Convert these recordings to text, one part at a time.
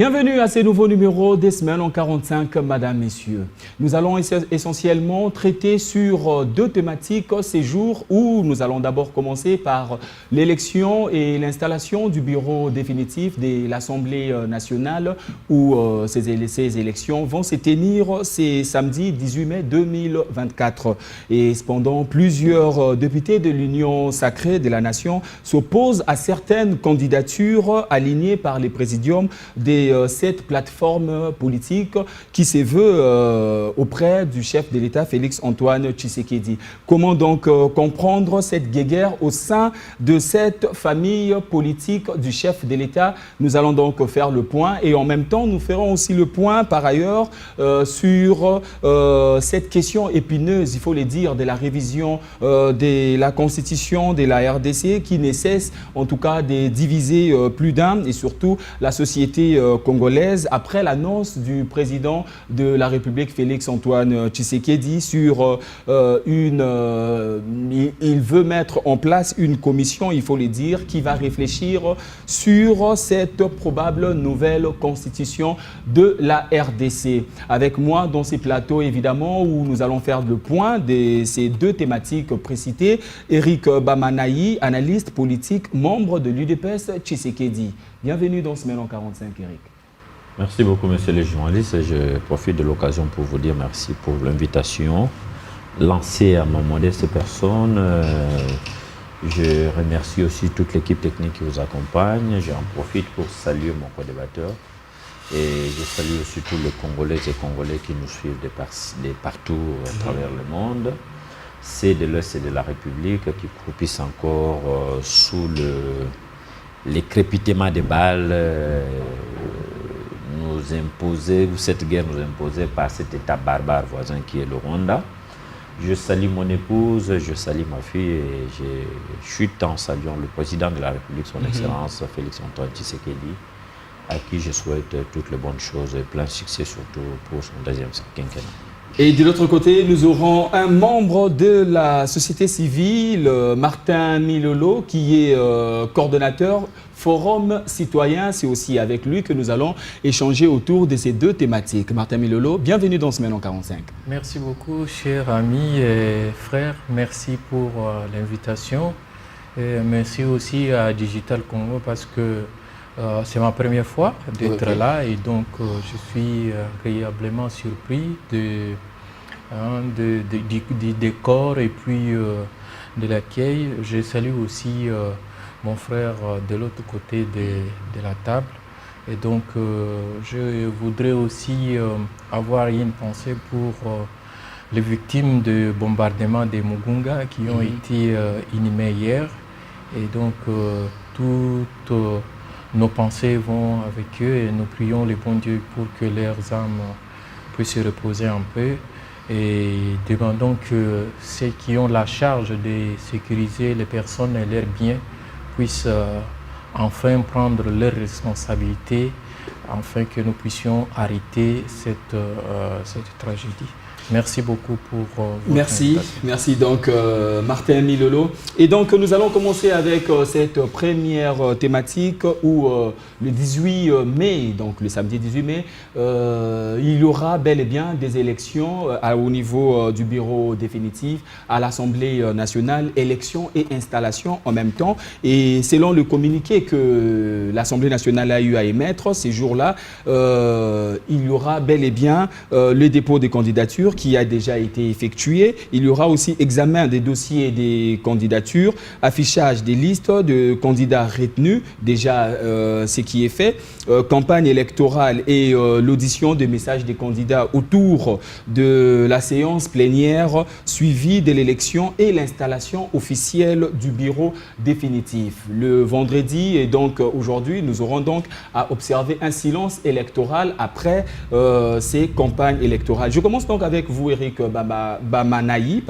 Bienvenue à ce nouveau numéro des semaines en 45, mesdames, messieurs. Nous allons essentiellement traiter sur deux thématiques ces jours où nous allons d'abord commencer par l'élection et l'installation du bureau définitif de l'Assemblée nationale où ces élections vont se tenir ce samedi 18 mai 2024. Et cependant, plusieurs députés de l'Union sacrée de la nation s'opposent à certaines candidatures alignées par les présidiums des cette plateforme politique qui se veut auprès du chef de l'État Félix-Antoine Tshisekedi. Comment donc comprendre cette guéguerre au sein de cette famille politique du chef de l'État? Nous allons donc faire le point et en même temps nous ferons aussi le point par ailleurs sur cette question épineuse, il faut le dire, de la révision de la constitution de la RDC qui ne cesse en tout cas de diviser plus d'un et surtout la société congolaise après l'annonce du président de la République Félix-Antoine Tshisekedi sur il veut mettre en place une commission, il faut le dire, qui va réfléchir sur cette probable nouvelle constitution de la RDC. Avec moi dans ces plateaux évidemment où nous allons faire le point de ces deux thématiques précitées, Eric Bamanayi, analyste politique, membre de l'UDPS Tshisekedi. Bienvenue dans Semaine en 45, Eric. Merci beaucoup, monsieur le journaliste. Je profite de l'occasion pour vous dire merci pour l'invitation lancée à ma modeste personne. Je remercie aussi toute l'équipe technique qui vous accompagne. J'en profite pour saluer mon co-débatteur. Et je salue aussi tous les Congolaises et Congolais qui nous suivent de partout à travers le monde. C'est de l'Est et de la République qui croupissent encore sous les crépitements des balles nous imposés, cette guerre nous imposée par cet État barbare voisin qui est le Rwanda. Je salue mon épouse, je salue ma fille et je chute en saluant le président de la République, son Excellence Félix-Antoine Tshisekedi, à qui je souhaite toutes les bonnes choses et plein succès surtout pour son deuxième quinquennat. Et de l'autre côté, nous aurons un membre de la société civile, Martin Milolo, qui est coordonnateur Forum Citoyen. C'est aussi avec lui que nous allons échanger autour de ces deux thématiques. Martin Milolo, bienvenue dans Semaine en 45. Merci beaucoup, chers amis et frères. Merci pour l'invitation. Et merci aussi à Digital Congo parce que c'est ma première fois d'être là et donc je suis agréablement surpris du décor et puis de l'accueil. Je salue aussi mon frère de l'autre côté de la table et donc je voudrais aussi avoir une pensée pour les victimes de bombardement de Mugunga qui ont été inhumées hier et donc toutes nos pensées vont avec eux et nous prions le bon Dieu pour que leurs âmes puissent se reposer un peu et demandons que ceux qui ont la charge de sécuriser les personnes et leurs biens puissent enfin prendre leurs responsabilités afin que nous puissions arrêter cette tragédie. Merci beaucoup pour votre Merci donc Martin Milolo. Et donc nous allons commencer avec cette première thématique où le 18 mai, donc le samedi 18 mai, il y aura bel et bien des élections au niveau du bureau définitif à l'Assemblée nationale, élections et installations en même temps. Et selon le communiqué que l'Assemblée nationale a eu à émettre ces jours-là, il y aura bel et bien le dépôt des candidatures qui a déjà été effectué. Il y aura aussi examen des dossiers et des candidatures, affichage des listes de candidats retenus, déjà ce qui est fait, campagne électorale et l'audition des messages des candidats autour de la séance plénière suivie de l'élection et l'installation officielle du bureau définitif. Le vendredi et donc aujourd'hui, nous aurons donc à observer un silence électoral après ces campagnes électorales. Je commence donc avec vous, Eric Bamanayi.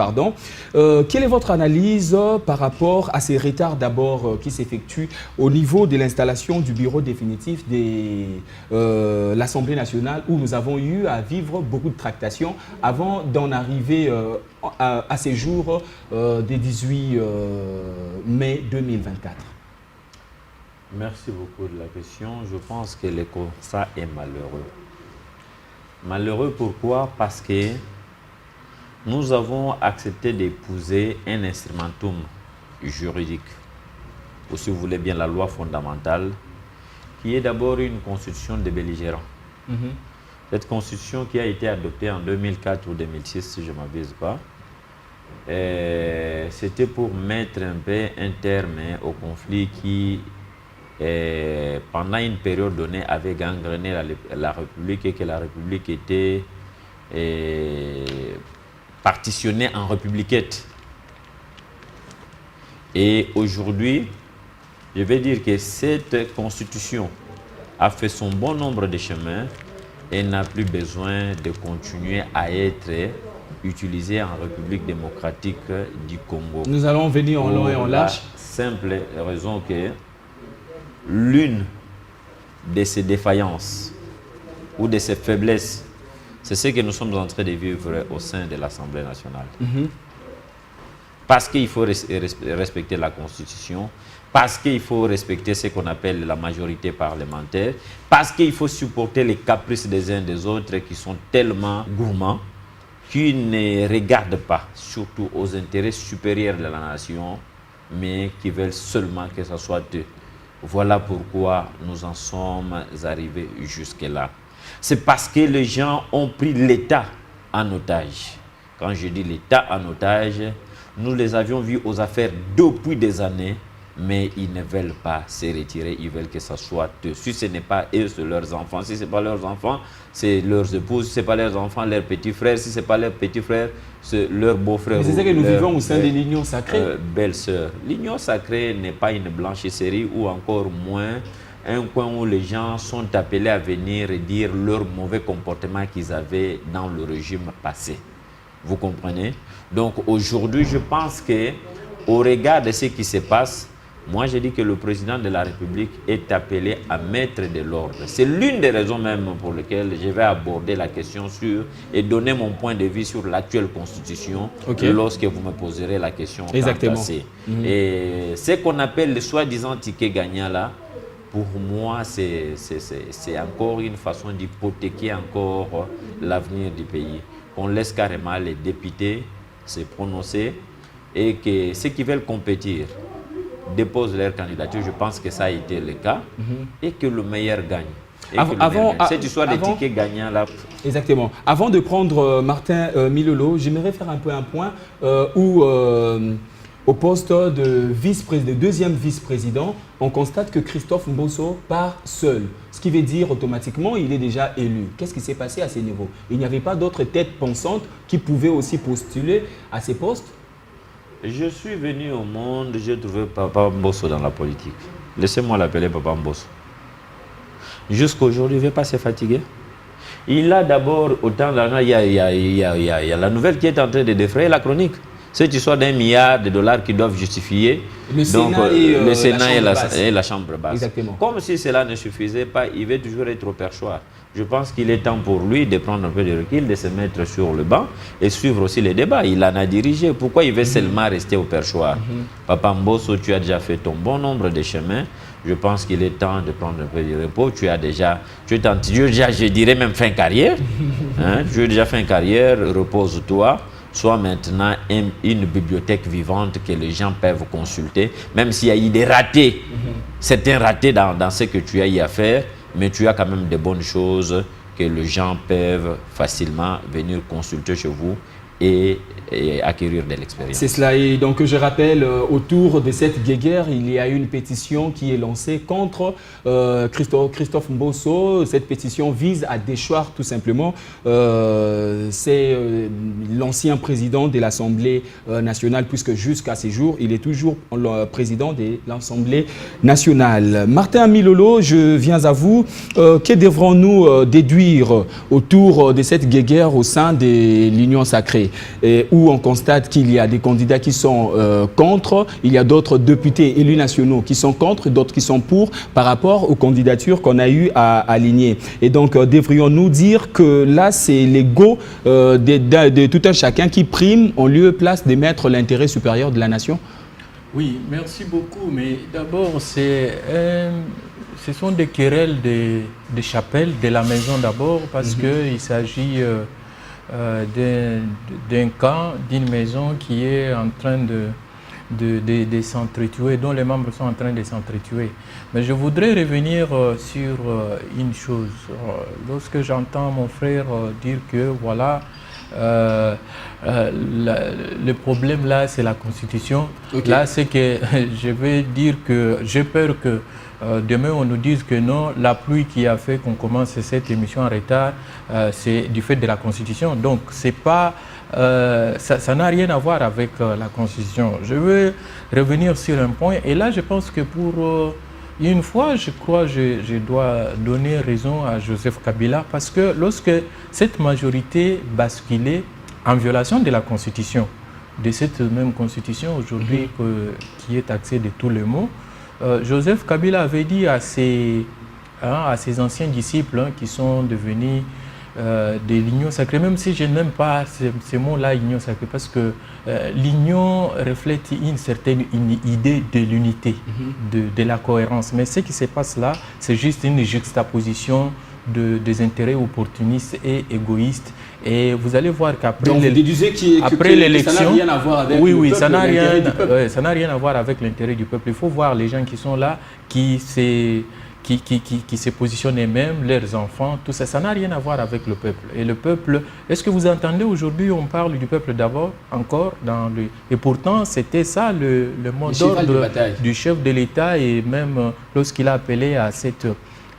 Quelle est votre analyse par rapport à ces retards d'abord qui s'effectuent au niveau de l'installation du bureau définitif de l'Assemblée nationale où nous avons eu à vivre beaucoup de tractations avant d'en arriver à ces jours des 18 mai 2024? Merci beaucoup de la question. Je pense que le constat est malheureux. Malheureux pourquoi? Parce que nous avons accepté d'épouser un instrumentum juridique, ou si vous voulez bien la loi fondamentale, qui est d'abord une constitution des belligérants. Cette constitution qui a été adoptée en 2004 ou 2006, si je ne m'abuse pas, c'était pour mettre un peu un terme au conflit qui, pendant une période donnée, avait gangréné la République et que la République était partitionnée en républiquettes. Et aujourd'hui, je vais dire que cette constitution a fait son bon nombre de chemins et n'a plus besoin de continuer à être utilisée en République démocratique du Congo. Nous allons venir en long et en large. Pour la simple raison que l'une de ces défaillances ou de ces faiblesses, c'est ce que nous sommes en train de vivre au sein de l'Assemblée nationale. Parce qu'il faut respecter la Constitution, parce qu'il faut respecter ce qu'on appelle la majorité parlementaire, parce qu'il faut supporter les caprices des uns des autres qui sont tellement gourmands qui ne regardent pas surtout aux intérêts supérieurs de la nation, mais qui veulent seulement que ce soit eux. Voilà pourquoi nous en sommes arrivés jusque-là. C'est parce que les gens ont pris l'État en otage. Quand je dis l'État en otage, nous les avions vus aux affaires depuis des années, mais ils ne veulent pas se retirer, ils veulent que ce soit eux. Si ce n'est pas eux, c'est leurs enfants. Si ce n'est pas leurs enfants, c'est leurs épouses. Si ce n'est pas leurs enfants, leurs petits frères. Si ce n'est pas leurs petits frères, c'est leurs beaux-frères. Mais c'est ça que nous vivons au sein de l'Union sacrée. Belle-sœur. L'Union sacrée n'est pas une blanchisserie ou encore moins un coin où les gens sont appelés à venir et dire leur mauvais comportement qu'ils avaient dans le régime passé. Vous comprenez? Donc aujourd'hui, je pense qu'au regard de ce qui se passe, moi je dis que le président de la République est appelé à mettre de l'ordre. C'est l'une des raisons même pour lesquelles je vais aborder la question sur et donner mon point de vue sur l'actuelle constitution lorsque vous me poserez la question. Exactement. Et ce qu'on appelle le soi-disant ticket gagnant là, pour moi, c'est encore une façon d'hypothéquer encore l'avenir du pays. Qu'on laisse carrément les députés se prononcer et que ceux qui veulent compétir déposent leur candidature. Je pense que ça a été le cas et que le meilleur gagne. Cette histoire des tickets gagnants là. Exactement. Avant de prendre Martin Milolo, j'aimerais faire un peu un point où au poste de deuxième vice-président, on constate que Christophe Mbosso part seul. Ce qui veut dire automatiquement il est déjà élu. Qu'est-ce qui s'est passé à ce niveau? Il n'y avait pas d'autres têtes pensantes qui pouvaient aussi postuler à ces postes? Je suis venu au monde, j'ai trouvé Papa Mbosso dans la politique. Laissez-moi l'appeler Papa Mbosso. Jusqu'à aujourd'hui, il ne veut pas se fatiguer. Il a d'abord autant d'argent, il y a la nouvelle qui est en train de défrayer la chronique. Cette histoire d'1 milliard de dollars qui doivent justifier le Sénat et la Chambre basse. Exactement. Comme si cela ne suffisait pas, il veut toujours être au perchoir. Je pense qu'il est temps pour lui de prendre un peu de recul, de se mettre sur le banc et suivre aussi les débats. Il en a dirigé. Pourquoi il veut seulement rester au perchoir? Papa Mbosso, tu as déjà fait ton bon nombre de chemins. Je pense qu'il est temps de prendre un peu de repos. Tu as déjà, je dirais même fin carrière. Tu as déjà fin carrière, repose-toi. Soit maintenant une bibliothèque vivante que les gens peuvent consulter, même s'il y a eu des ratés, certains ratés dans ce que tu as eu à faire, mais tu as quand même de bonnes choses que les gens peuvent facilement venir consulter chez vous et acquérir de l'expérience. C'est cela. Et donc, je rappelle, autour de cette guéguerre, il y a une pétition qui est lancée contre Christophe Mbosso. Cette pétition vise à déchoir tout simplement c'est l'ancien président de l'Assemblée nationale, puisque jusqu'à ce jour, il est toujours le président de l'Assemblée nationale. Martin Milolo, je viens à vous. Que devrons-nous déduire autour de cette guéguerre au sein de l'Union sacrée, où on constate qu'il y a des candidats qui sont contre, il y a d'autres députés élus nationaux qui sont contre, d'autres qui sont pour par rapport aux candidatures qu'on a eu à aligner. Et donc, devrions-nous dire que là, c'est l'ego de tout un chacun qui prime en lieu et place de mettre l'intérêt supérieur de la nation? Oui, merci beaucoup. Mais d'abord, ce sont des querelles de chapelle, de la maison d'abord, parce qu'il s'agit d'un camp, d'une maison qui est en train de s'entretuer, dont les membres sont en train de s'entretuer. Mais je voudrais revenir sur une chose. Lorsque j'entends mon frère dire que voilà, le problème là, c'est la Constitution. Okay. Là, c'est que je vais dire que j'ai peur que demain on nous dise que non, la pluie qui a fait qu'on commence cette émission en retard, c'est du fait de la Constitution. Donc, c'est pas, ça n'a rien à voir avec la Constitution. Je veux revenir sur un point. Et là, je pense que pour une fois, je crois que je dois donner raison à Joseph Kabila parce que lorsque cette majorité basculait en violation de la Constitution, de cette même Constitution aujourd'hui qui est taxée de tous les maux, Joseph Kabila avait dit à ses anciens disciples qui sont devenus de l'union sacrée, même si je n'aime pas ce mot-là, union sacrée, parce que l'union reflète une certaine idée de l'unité, de la cohérence. Mais ce qui se passe là, c'est juste une juxtaposition des intérêts opportunistes et égoïstes. Et vous allez voir qu'après l'élection, ça n'a rien à voir avec le peuple, ça n'a rien à voir avec l'intérêt du peuple. Il faut voir les gens qui sont là, qui se positionnent eux-mêmes, leurs enfants, tout ça, ça n'a rien à voir avec le peuple. Et le peuple, est-ce que vous entendez aujourd'hui, on parle du peuple d'abord, encore, et pourtant c'était ça le mot d'ordre du chef de l'État, et même lorsqu'il a appelé à cette...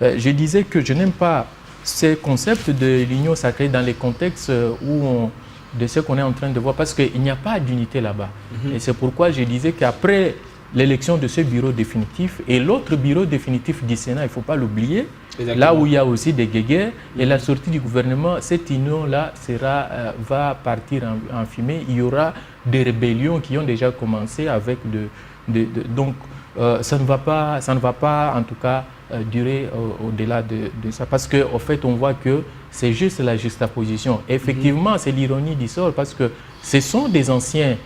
je disais que je n'aime pas ce concept de l'union sacrée dans les contextes de ce qu'on est en train de voir, parce qu'il n'y a pas d'unité là-bas. Et c'est pourquoi je disais qu'après l'élection de ce bureau définitif et l'autre bureau définitif du Sénat, il ne faut pas l'oublier, là où il y a aussi des guéguerres, et la sortie du gouvernement, cette union-là va partir en fumée. Il y aura des rébellions qui ont déjà commencé avec donc ça ne va pas en tout cas durer au-delà de ça, parce qu'au fait on voit que c'est juste la juxtaposition. Effectivement, c'est l'ironie du sort, parce que ce sont des anciens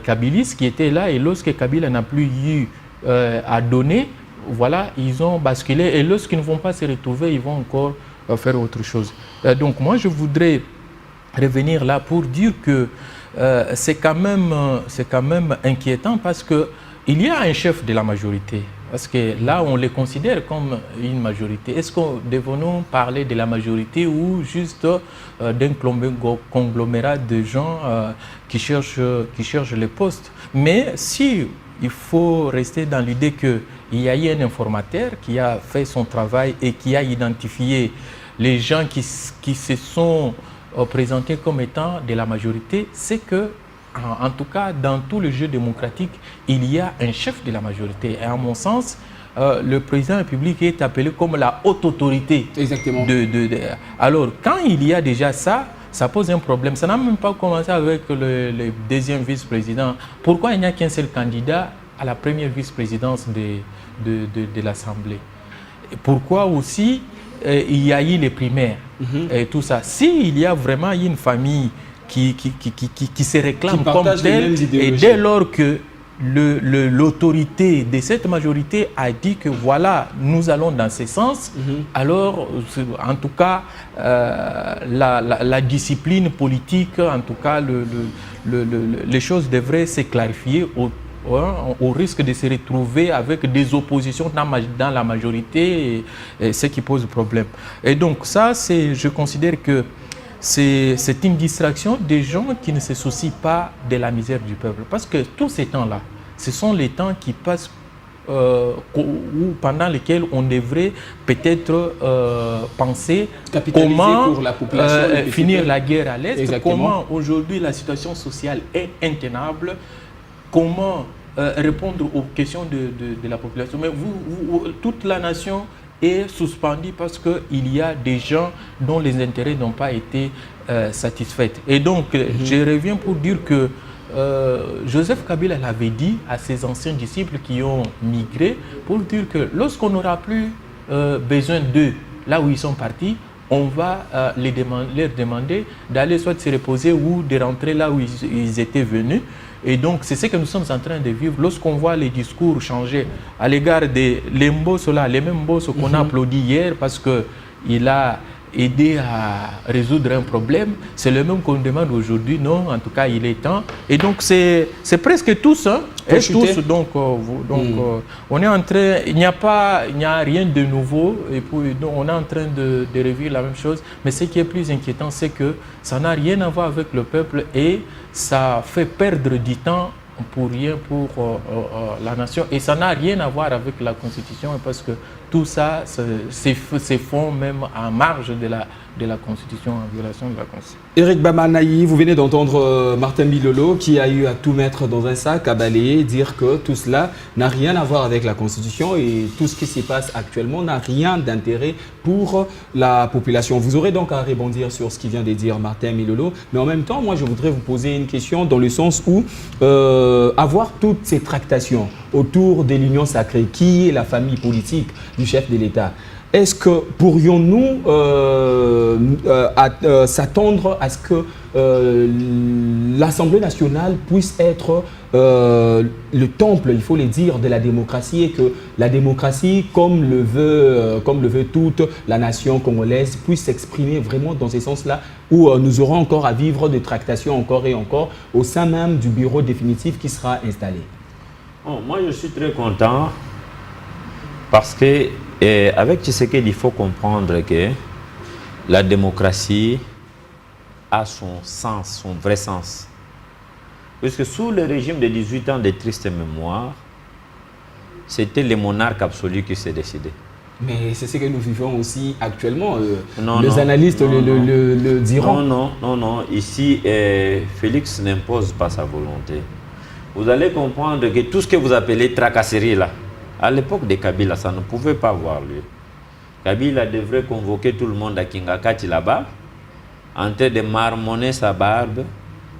kabilistes qui étaient là, et lorsque Kabila n'a plus eu à donner, voilà, ils ont basculé, et lorsqu'ils ne vont pas se retrouver, ils vont encore faire autre chose. Donc moi je voudrais revenir là pour dire que c'est quand même inquiétant, parce que il y a un chef de la majorité, parce que là on les considère comme une majorité. Est-ce qu'on devons parler de la majorité ou juste d'un conglomérat de gens qui cherchent les postes? Mais si il faut rester dans l'idée qu'il y a eu un informateur qui a fait son travail et qui a identifié les gens qui se sont présentés comme étant de la majorité, c'est que en tout cas, dans tout le jeu démocratique, il y a un chef de la majorité. Et à mon sens, le président de la République est appelé comme la haute autorité. Exactement. Alors, quand il y a déjà ça, ça pose un problème. Ça n'a même pas commencé avec le deuxième vice-président. Pourquoi il n'y a qu'un seul candidat à la première vice-présidence de l'Assemblée? Pourquoi aussi il y a eu les primaires et tout ça? S'il y a vraiment une famille qui se réclame comme tel, et dès lors que l'autorité de cette majorité a dit que voilà, nous allons dans ce sens, alors en tout cas la discipline politique, en tout cas les choses devraient se clarifier au risque de se retrouver avec des oppositions dans la majorité, et ce qui pose problème. Et donc ça, je considère que c'est une distraction des gens qui ne se soucient pas de la misère du peuple. Parce que tous ces temps-là, ce sont les temps qui passent pendant lesquels on devrait peut-être penser comment finir la guerre à l'Est, comment aujourd'hui la situation sociale est intenable, comment répondre aux questions de la population. Mais toute la nation est suspendue parce qu'il y a des gens dont les intérêts n'ont pas été satisfaits. Et donc, je reviens pour dire que Joseph Kabila l'avait dit à ses anciens disciples qui ont migré, pour dire que lorsqu'on n'aura plus besoin d'eux là où ils sont partis, on va leur demander d'aller soit se reposer ou de rentrer là où ils étaient venus. Et donc, c'est ce que nous sommes en train de vivre lorsqu'on voit les discours changer à l'égard de l'Embosso, les mêmes Mbosso qu'on a applaudi hier parce qu'il a aidé à résoudre un problème. C'est le même qu'on demande aujourd'hui. Non, en tout cas, il est temps. Et donc, c'est presque tous. Hein, et tous donc, on est en train, il n'y a rien de nouveau. Et puis, donc, on est en train de revivre la même chose. Mais ce qui est plus inquiétant, c'est que ça n'a rien à voir avec le peuple et ça fait perdre du temps pour rien pour la nation. Et ça n'a rien à voir avec la Constitution parce que tout ça se font même en marge de la Constitution, en violation de la Constitution. Eric Bamanaï, vous venez d'entendre Martin Bilolo qui a eu à tout mettre dans un sac, à balayer, dire que tout cela n'a rien à voir avec la Constitution et tout ce qui se passe actuellement n'a rien d'intérêt pour la population. Vous aurez donc à rebondir sur ce qui vient de dire Martin Bilolo, mais en même temps, moi je voudrais vous poser une question dans le sens où avoir toutes ces tractations autour de l'Union sacrée, qui est la famille politique du chef de l'État, est-ce que pourrions-nous s'attendre à ce que l'Assemblée nationale puisse être le temple, il faut le dire, de la démocratie et que la démocratie, comme le veut toute la nation congolaise, puisse s'exprimer vraiment dans ce sens-là où nous aurons encore à vivre des tractations encore et encore au sein même du bureau définitif qui sera installé? Bon, moi, je suis très content parce que avec Tshisekedi, il faut comprendre que la démocratie a son sens, son vrai sens. Puisque sous le régime de 18 ans de triste mémoire, c'était le monarque absolu qui s'est décidé. Mais c'est ce que nous vivons aussi actuellement. Les analystes le diront. Non. Ici, Félix n'impose pas sa volonté. Vous allez comprendre que tout ce que vous appelez tracasserie là, à l'époque de Kabila, ça ne pouvait pas avoir lieu. Kabila devrait convoquer tout le monde à Kingakati là-bas, en train de marmonner sa barbe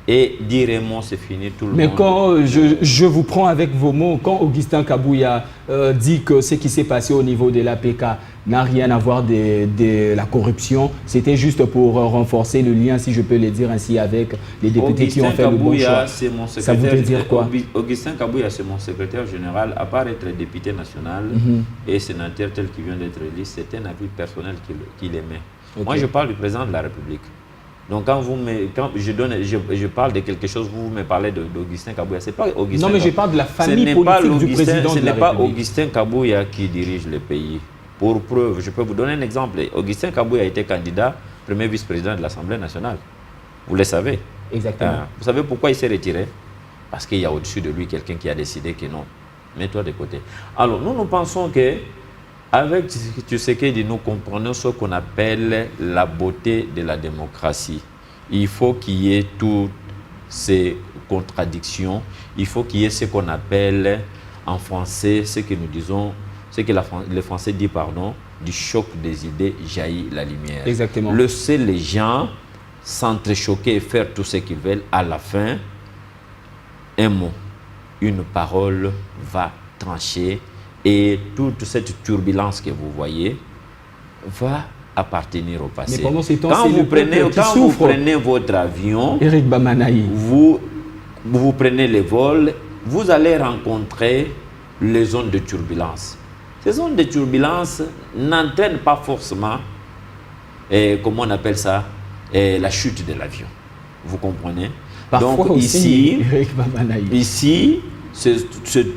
et dire c'est fini tout le monde. Mais quand je vous prends avec vos mots, quand Augustin Kabouya dit que ce qui s'est passé au niveau de l'APK n'a rien à voir de la corruption, c'était juste pour renforcer le lien, si je peux le dire ainsi, avec les députés qui ont fait le bon choix. Ça voudrait dire quoi? Augustin Kabouya, c'est mon secrétaire général, à part être député national et sénateur tel qu'il vient d'être élu, c'est un avis personnel qu'il aimait. Okay. Moi, je parle du président de la République. Donc quand je parle de quelque chose, vous me parlez d'Augustin Kabouya. C'est pas Augustin. Non, mais je parle de la famille politique du président de la République. Ce n'est pas Augustin Kabouya qui dirige le pays. Pour preuve, je peux vous donner un exemple. Augustin Kabouya a été candidat, premier vice-président de l'Assemblée nationale. Vous le savez. Exactement. Vous savez pourquoi il s'est retiré? Parce qu'il y a au-dessus de lui quelqu'un qui a décidé que non. Mets-toi de côté. Alors, nous pensons que avec Tshisekedi, nous comprenons ce qu'on appelle la beauté de la démocratie. Il faut qu'il y ait toutes ces contradictions. Il faut qu'il y ait ce qu'on appelle en français, ce que nous disons, ce que les Français disent, pardon, du choc des idées jaillit la lumière. Exactement. Laisser les gens s'entrechoquer et faire tout ce qu'ils veulent. À la fin, un mot, une parole va trancher. Et toute cette turbulence que vous voyez va appartenir au passé. Mais pendant ces temps, quand vous prenez votre avion, Eric Bamanaï, vous prenez les vols, vous allez rencontrer les zones de turbulence. Ces zones de turbulence n'entraînent pas forcément, comment on appelle ça, la chute de l'avion. Vous comprenez? Parfois donc aussi, ici,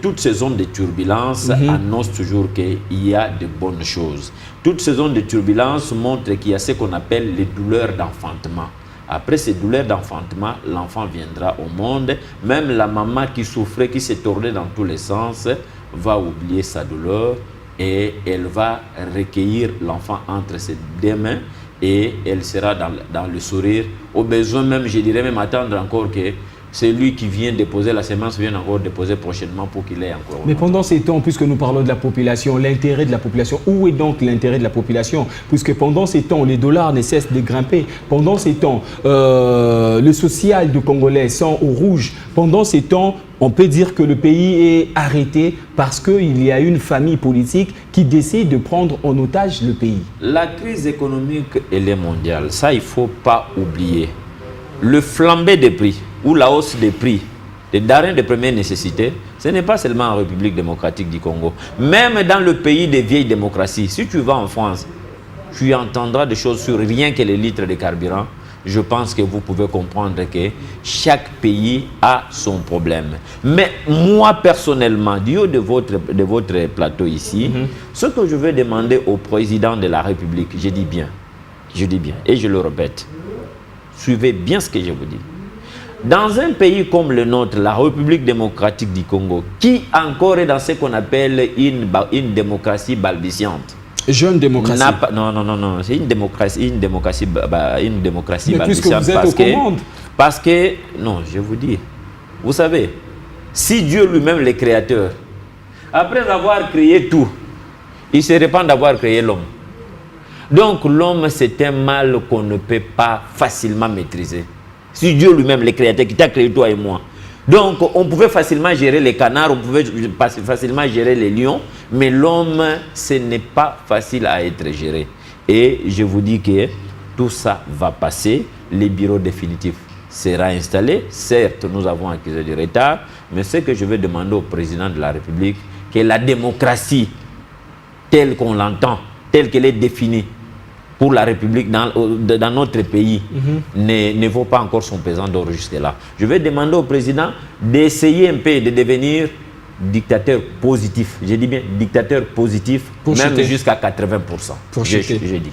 toutes ces zones de turbulence annoncent toujours qu'il y a de bonnes choses. Toutes ces zones de turbulence montrent qu'il y a ce qu'on appelle les douleurs d'enfantement. Après ces douleurs d'enfantement, l'enfant viendra au monde. Même la maman qui souffrait, qui s'est tournée dans tous les sens, va oublier sa douleur et elle va recueillir l'enfant entre ses deux mains et elle sera dans le sourire. Au besoin même, je dirais même attendre encore que C'est lui qui vient déposer la semence, vient encore déposer prochainement pour qu'il ait encore. Mais pendant ces temps, puisque nous parlons de la population, l'intérêt de la population, où est donc l'intérêt de la population? Puisque pendant ces temps, les dollars ne cessent de grimper. Pendant ces temps, le social du Congolais sent au rouge. Pendant ces temps, on peut dire que le pays est arrêté parce qu'il y a une famille politique qui décide de prendre en otage le pays. La crise économique, elle est mondiale. Ça, il ne faut pas oublier. Le flambé des prix ou la hausse des prix des denrées de première nécessité, ce n'est pas seulement en République démocratique du Congo. Même dans le pays des vieilles démocraties, si tu vas en France, tu entendras des choses sur rien que les litres de carburant. Je pense que vous pouvez comprendre que chaque pays a son problème. Mais moi, personnellement, du haut de votre plateau ici, ce que je veux demander au président de la République, je dis bien, et je le répète, suivez bien ce que je vous dis. Dans un pays comme le nôtre, la République démocratique du Congo, qui encore est dans ce qu'on appelle une démocratie balbutiante. Jeune démocratie. Non, c'est une démocratie Mais puisque balbutiante. vous êtes aux commandes. Parce que, non, je vous dis, vous savez, si Dieu lui-même, le créateur, après avoir créé tout, il se répand d'avoir créé l'homme. Donc l'homme, c'est un mal qu'on ne peut pas facilement maîtriser. Si Dieu lui-même, le créateur, qui t'a créé toi et moi. Donc on pouvait facilement gérer les canards, on pouvait facilement gérer les lions, mais l'homme, ce n'est pas facile à être géré. Et je vous dis que tout ça va passer, les bureaux définitifs seront installés. Certes, nous avons accusé du retard, mais ce que je vais demander au président de la République, que la démocratie, telle qu'on l'entend, telle qu'elle est définie pour la République dans notre pays, ne vaut pas encore son pesant d'or jusque-là. Je vais demander au président d'essayer un peu de devenir dictateur positif. Je dis bien dictateur positif, même jusqu'à 80%. Je dis.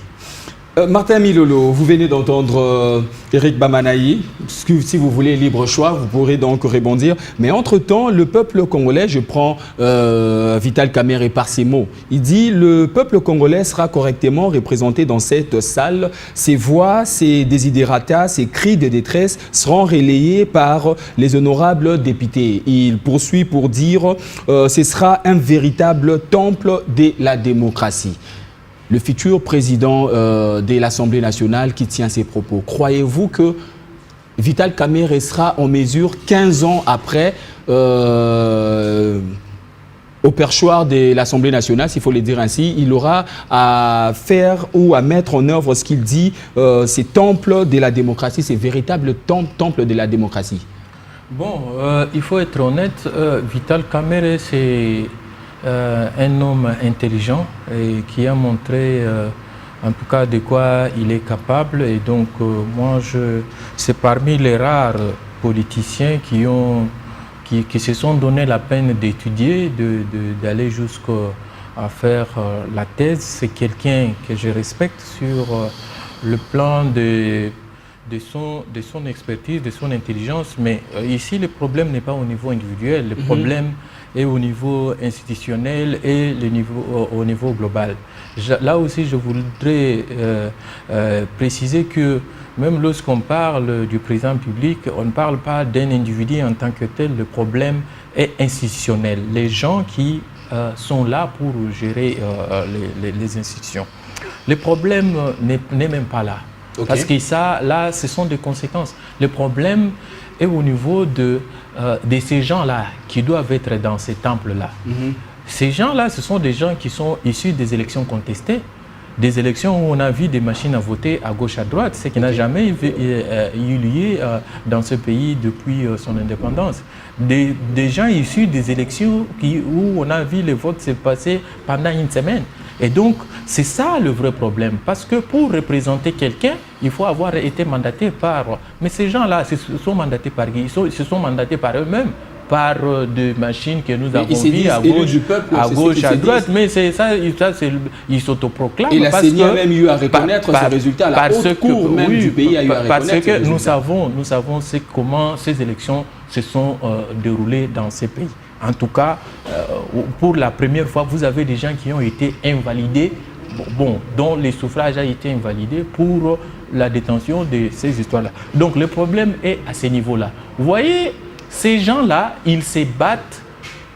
Martin Milolo, vous venez d'entendre Eric Bamanaï. Si vous voulez libre choix, vous pourrez donc rebondir. Mais entre-temps, le peuple congolais, je prends Vital Kamerhe par ses mots. Il dit le peuple congolais sera correctement représenté dans cette salle. Ses voix, ses desiderata, ses cris de détresse seront relayés par les honorables députés. Il poursuit pour dire ce sera un véritable temple de la démocratie. Le futur président de l'Assemblée nationale qui tient ces propos. Croyez-vous que Vital Kamerhe sera en mesure, 15 ans après, au perchoir de l'Assemblée nationale, s'il faut le dire ainsi, il aura à faire ou à mettre en œuvre ce qu'il dit, ces temples de la démocratie, ces véritables temples de la démocratie? Bon, il faut être honnête, Vital Kamerhe, c'est un homme intelligent et qui a montré en tout cas de quoi il est capable. Et donc moi, c'est parmi les rares politiciens qui se sont donné la peine d'étudier, d'aller jusqu'à faire la thèse. C'est quelqu'un que je respecte sur le plan de son expertise, de son intelligence. Mais ici, le problème n'est pas au niveau individuel, le problème est au niveau institutionnel et au niveau global. Là aussi, je voudrais préciser que même lorsqu'on parle du président public, on ne parle pas d'un individu en tant que tel. Le problème est institutionnel. Les gens qui sont là pour gérer les institutions. Le problème n'est même pas là. Okay. Parce que ça, là, ce sont des conséquences. Le problème est au niveau de ces gens-là qui doivent être dans ces temples-là. Ces gens-là, ce sont des gens qui sont issus des élections contestées, des élections où on a vu des machines à voter à gauche, à droite, ce qui n'a jamais eu lieu dans ce pays depuis son indépendance. Des gens issus des élections où on a vu les votes se passer pendant une semaine. Et donc, c'est ça le vrai problème. Parce que pour représenter quelqu'un, il faut avoir été mandaté par... Mais ces gens-là se sont mandatés par qui? Ils se sont mandatés par eux-mêmes, par des machines que nous avons vues à gauche, à droite. Mais c'est ça, ils s'autoproclament. Et la CENI a même eu à reconnaître ce résultat. La haute cour même du pays a eu à reconnaître parce que nous savons comment ces élections se sont déroulées dans ces pays. En tout cas, pour la première fois, vous avez des gens qui ont été invalidés, dont les suffrages ont été invalidés pour la détention de ces histoires-là. Donc le problème est à ce niveau-là. Vous voyez, ces gens-là, ils se battent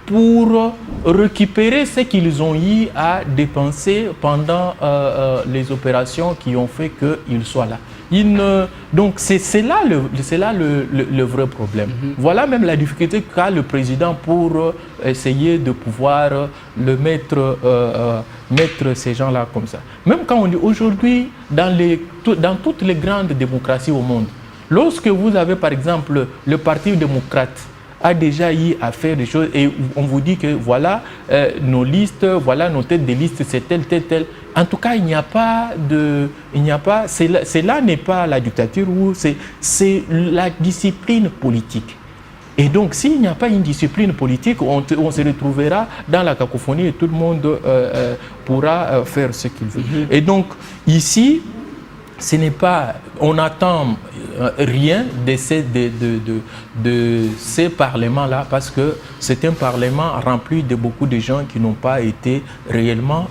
pour récupérer ce qu'ils ont eu à dépenser pendant les opérations qui ont fait qu'ils soient là. Donc c'est là le vrai problème. Voilà même la difficulté qu'a le président pour essayer de pouvoir mettre ces gens-là comme ça. Même quand on dit aujourd'hui, dans toutes les grandes démocraties au monde, lorsque vous avez par exemple le Parti démocrate a déjà eu à faire des choses et on vous dit que voilà nos listes, voilà nos têtes de liste, c'est tel. En tout cas, cela n'est pas la dictature, c'est la discipline politique. Et donc, s'il n'y a pas une discipline politique, on se retrouvera dans la cacophonie et tout le monde pourra faire ce qu'il veut. Et donc, ici, ce n'est pas, on n'attend rien de ces parlements-là parce que c'est un parlement rempli de beaucoup de gens qui n'ont pas été réellement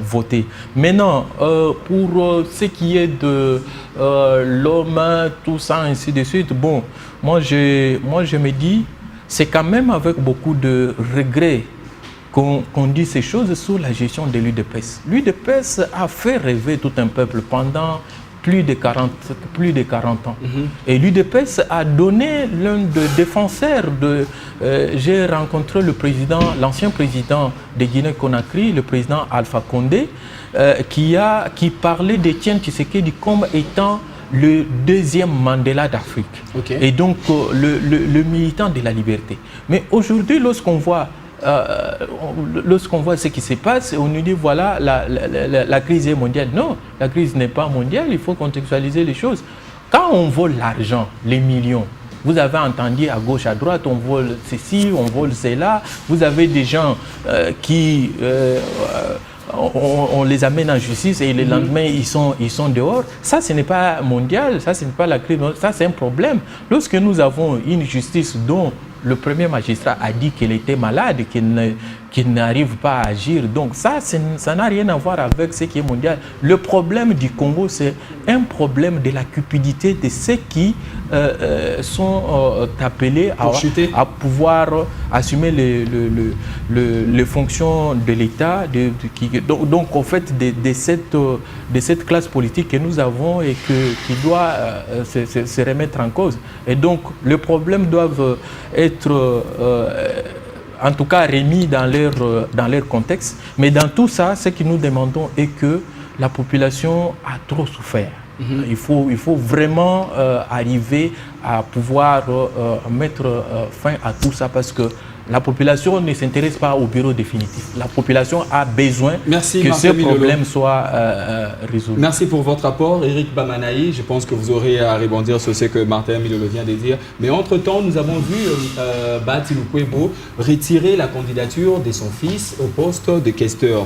votés. Maintenant, pour ce qui est de l'homme, tout ça, ainsi de suite, bon, moi je me dis, c'est quand même avec beaucoup de regrets qu'on dit ces choses sur la gestion de l'UDPS. L'UDPS a fait rêver tout un peuple pendant plus de 40 ans. Et l'UDPS a donné l'un des défenseurs de... j'ai rencontré l'ancien président de Guinée-Conakry, le président Alpha Condé, qui parlait d'Étienne Tshisekedi comme étant le deuxième Mandela d'Afrique. Et donc le militant de la liberté. Mais aujourd'hui, lorsqu'on voit ce qui se passe, on nous dit voilà, la crise est mondiale. Non, la crise n'est pas mondiale, il faut contextualiser les choses. Quand on vole l'argent, les millions, vous avez entendu à gauche, à droite, on vole ceci, on vole cela, vous avez des gens qui... on les amène en justice et le lendemain ils sont dehors. Ça, ce n'est pas mondial, ça, ce n'est pas la crise, ça, c'est un problème. Lorsque nous avons une justice dont le premier magistrat a dit qu'elle était malade, qu'il n'arrive pas à agir. Donc ça n'a rien à voir avec ce qui est mondial. Le problème du Congo, c'est un problème de la cupidité de ceux qui sont appelés à pouvoir assumer les fonctions de l'État. Donc en fait, de cette classe politique que nous avons et qui doit se remettre en cause. Et donc les problèmes doivent être en tout cas remis dans leur contexte. Mais dans tout ça, ce que nous demandons est que la population a trop souffert. Il faut vraiment arriver à pouvoir mettre fin à tout ça parce que la population ne s'intéresse pas au bureau définitif. La population a besoin que ce problème soit résolu. Merci pour votre rapport, Eric Bamanaï. Je pense que vous aurez à rebondir sur ce que Martin Milolo vient de dire. Mais entre-temps, nous avons vu Bati Lukwebo retirer la candidature de son fils au poste de questeur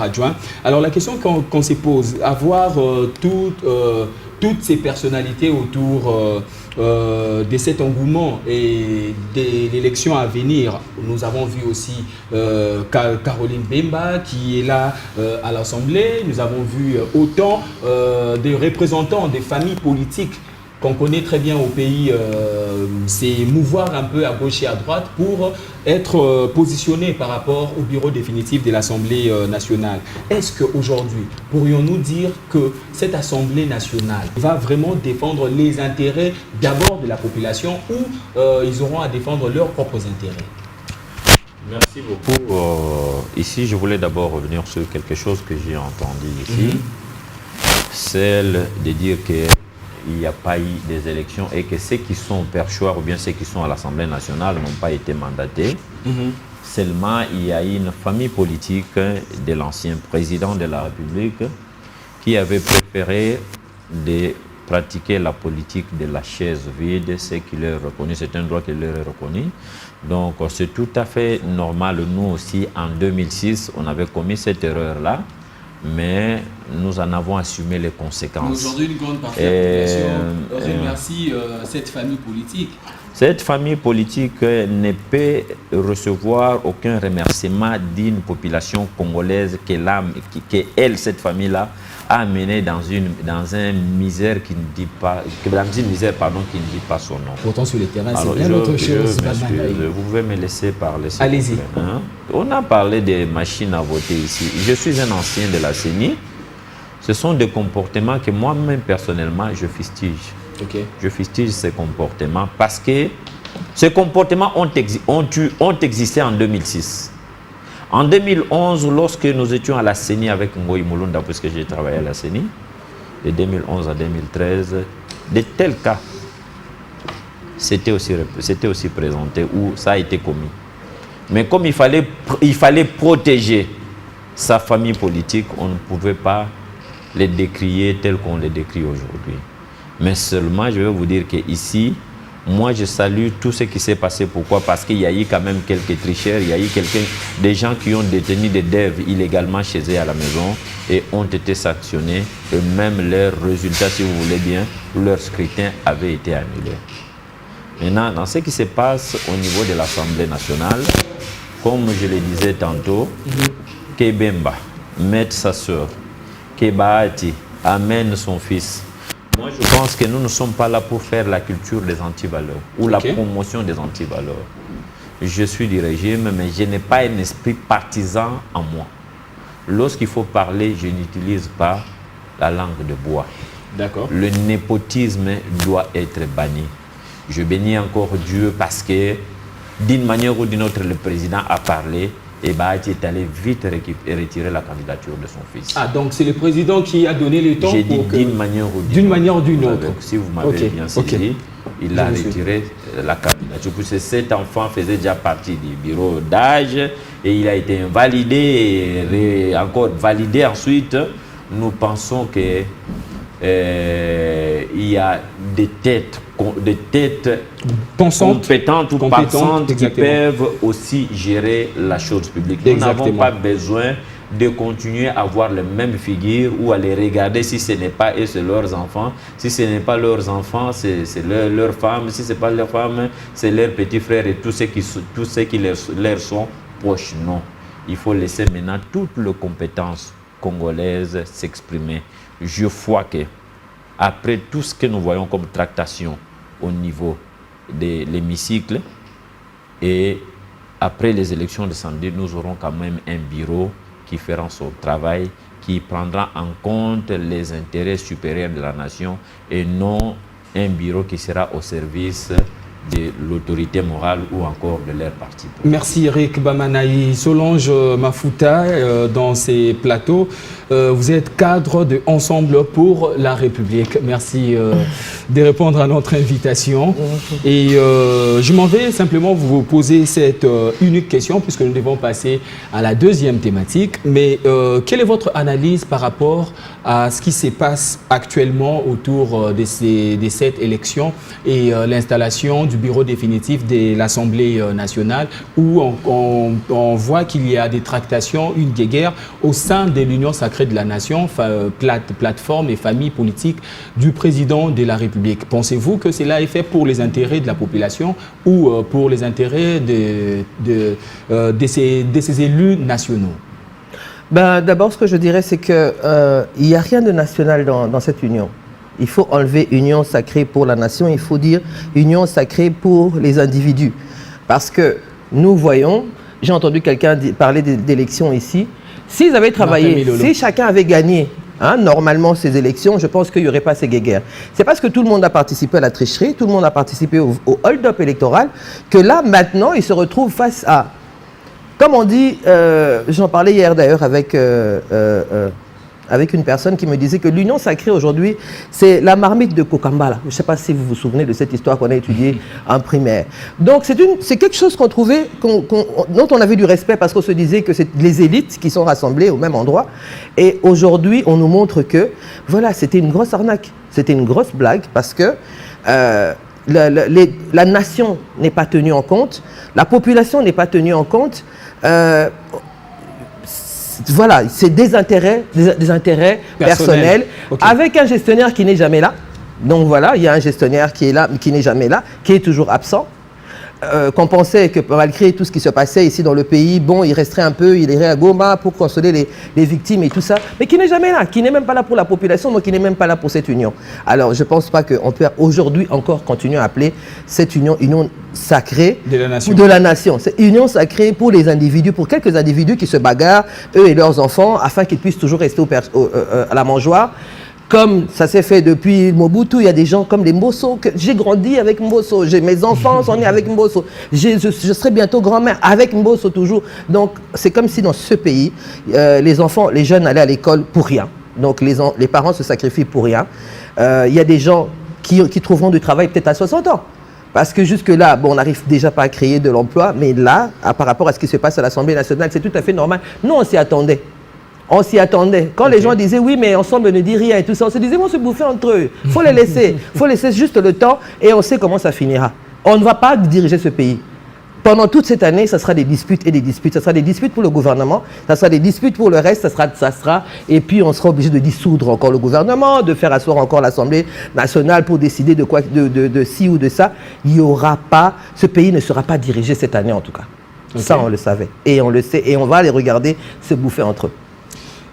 adjoint. Alors la question qu'on se pose, avoir toutes ces personnalités autour de cet engouement et de l'élection à venir. Nous avons vu aussi Caroline Bemba qui est là à l'Assemblée. Nous avons vu autant de représentants des familles politiques qu'on connaît très bien au pays, c'est mouvoir un peu à gauche et à droite pour être positionné par rapport au bureau définitif de l'Assemblée nationale. Est-ce qu'aujourd'hui, pourrions-nous dire que cette Assemblée nationale va vraiment défendre les intérêts d'abord de la population ou ils auront à défendre leurs propres intérêts? Merci beaucoup. Ici, je voulais d'abord revenir sur quelque chose que j'ai entendu ici. Celle de dire que il n'y a pas eu des élections et que ceux qui sont au perchoir ou bien ceux qui sont à l'Assemblée nationale n'ont pas été mandatés. Seulement, il y a une famille politique de l'ancien président de la République qui avait préféré de pratiquer la politique de la chaise vide, ce qui leur est reconnu, c'est un droit qui leur est reconnu. Donc, c'est tout à fait normal. Nous aussi, en 2006, on avait commis cette erreur-là. Mais nous en avons assumé les conséquences. Aujourd'hui, une grande partie de la population remercie cette famille politique. Cette famille politique ne peut recevoir aucun remerciement d'une population congolaise qu'elle, cette famille-là, amené dans une misère qui ne dit pas, dans une misère pardon qui ne dit pas son nom. Pourtant sur le terrain c'est bien autre chose. Vous pouvez me laisser parler. Allez-y. Hein? On a parlé des machines à voter ici. Je suis un ancien de la CENI. Ce sont des comportements que moi-même personnellement je fustige. Okay. Je fustige ces comportements parce que ces comportements ont existé en 2006. En 2011, lorsque nous étions à la CENI avec Ngoï Mulunda, puisque j'ai travaillé à la CENI, de 2011 à 2013, de tels cas c'était aussi présenté où ça a été commis. Mais comme il fallait protéger sa famille politique, on ne pouvait pas les décrier tels qu'on les décrit aujourd'hui. Mais seulement, je vais vous dire qu'ici, moi, je salue tout ce qui s'est passé. Pourquoi? Parce qu'il y a eu quand même quelques tricheurs, il y a eu des gens qui ont détenu des devs illégalement chez eux à la maison et ont été sanctionnés. Et même leurs résultats, si vous voulez bien, leur scrutin avait été annulé. Maintenant, dans ce qui se passe au niveau de l'Assemblée nationale, comme je le disais tantôt, Kebemba met sa soeur, Kebaati amène son fils. Moi, je pense que nous ne sommes pas là pour faire la culture des antivaleurs ou la promotion des antivaleurs. Je suis du régime, mais je n'ai pas un esprit partisan en moi. Lorsqu'il faut parler, je n'utilise pas la langue de bois. D'accord. Le népotisme doit être banni. Je bénis encore Dieu parce que, d'une manière ou d'une autre, le président a parlé. Et Bahati est allé vite retirer la candidature de son fils. Ah, donc c'est le président qui a donné le temps. J'ai dit d'une manière ou d'une autre. Si vous m'avez bien saisi, il a retiré la candidature. Puisque cet enfant faisait déjà partie du bureau d'âge et il a été invalidé et encore validé ensuite. Nous pensons que il y a des têtes compétentes ou pensantes qui peuvent aussi gérer la chose publique. Nous n'avons pas besoin de continuer à voir les mêmes figures ou à les regarder si ce n'est pas eux, c'est leurs enfants. Si ce n'est pas leurs enfants, c'est leurs femmes. Si ce n'est pas leurs femmes, c'est leurs petits frères et tous ceux qui leur sont proches. Non. Il faut laisser maintenant toutes les compétences congolaises s'exprimer. Je vois que après tout ce que nous voyons comme tractation au niveau de l'hémicycle et après les élections de samedi, nous aurons quand même un bureau qui fera son travail, qui prendra en compte les intérêts supérieurs de la nation et non un bureau qui sera au service de l'autorité morale ou encore de leur parti. Merci Eric Bamanaï. Solange Mafuta, dans ces plateaux, vous êtes cadre de Ensemble pour la République. Merci de répondre à notre invitation. Et je m'en vais simplement vous poser cette unique question puisque nous devons passer à la deuxième thématique. Mais quelle est votre analyse par rapport à ce qui se passe actuellement autour de cette élection et l'installation du bureau définitif de l'Assemblée nationale où on voit qu'il y a des tractations, une guerre au sein de l'Union sacrée de la nation, plateforme et famille politique du président de la République. Pensez-vous que cela est fait pour les intérêts de la population ou pour les intérêts de ces élus nationaux? D'abord, ce que je dirais, c'est qu'il n'y a rien de national dans cette union. Il faut enlever union sacrée pour la nation, il faut dire union sacrée pour les individus. Parce que nous voyons, j'ai entendu quelqu'un parler d'élections ici, s'ils avaient travaillé, si chacun avait gagné normalement ces élections, je pense qu'il n'y aurait pas ces guéguerres. C'est parce que tout le monde a participé à la tricherie, tout le monde a participé au hold-up électoral, que là, maintenant, ils se retrouvent face à, comme on dit, j'en parlais hier d'ailleurs avec une personne qui me disait que l'union sacrée aujourd'hui, c'est la marmite de Kokambala. Je ne sais pas si vous vous souvenez de cette histoire qu'on a étudiée en primaire. Donc c'est quelque chose qu'on trouvait, dont on avait du respect parce qu'on se disait que c'est les élites qui sont rassemblées au même endroit. Et aujourd'hui, on nous montre que, voilà, c'était une grosse arnaque. C'était une grosse blague parce que la nation n'est pas tenue en compte, la population n'est pas tenue en compte. Voilà, c'est des intérêts personnels avec un gestionnaire qui n'est jamais là. Donc voilà, il y a un gestionnaire qui est là, mais qui n'est jamais là, qui est toujours absent. qu'on pensait que malgré tout ce qui se passait ici dans le pays, bon, il resterait un peu, il irait à Goma pour consoler les victimes et tout ça, mais qui n'est jamais là, qui n'est même pas là pour la population, donc qui n'est même pas là pour cette union. Alors, je ne pense pas qu'on peut aujourd'hui encore continuer à appeler cette union sacrée de la nation. C'est union sacrée pour les individus, pour quelques individus qui se bagarrent, eux et leurs enfants, afin qu'ils puissent toujours rester à la mangeoire. Comme ça s'est fait depuis Mobutu, il y a des gens comme les Mbosso, j'ai grandi avec Mbosso, mes enfants sont nés avec Mbosso, je serai bientôt grand-mère avec Mbosso toujours. Donc c'est comme si dans ce pays, les enfants, les jeunes allaient à l'école pour rien. Donc les parents se sacrifient pour rien. Il y a des gens qui trouveront du travail peut-être à 60 ans. Parce que jusque-là, bon, on n'arrive déjà pas à créer de l'emploi, mais là, par rapport à ce qui se passe à l'Assemblée nationale, c'est tout à fait normal. Nous, on s'y attendait. On s'y attendait. Quand les gens disaient oui, mais ensemble ne dit rien et tout ça, on se disait, on se bouffer entre eux. Il faut les laisser. Il faut laisser juste le temps et on sait comment ça finira. On ne va pas diriger ce pays. Pendant toute cette année, ça sera des disputes et des disputes. Ça sera des disputes pour le gouvernement, ça sera des disputes pour le reste, ça sera. Et puis on sera obligé de dissoudre encore le gouvernement, de faire asseoir encore l'Assemblée nationale pour décider de quoi, de ci ou de ça. Il n'y aura pas, ce pays ne sera pas dirigé cette année en tout cas. Okay. Ça, on le savait. Et on le sait. Et on va les regarder se bouffer entre eux.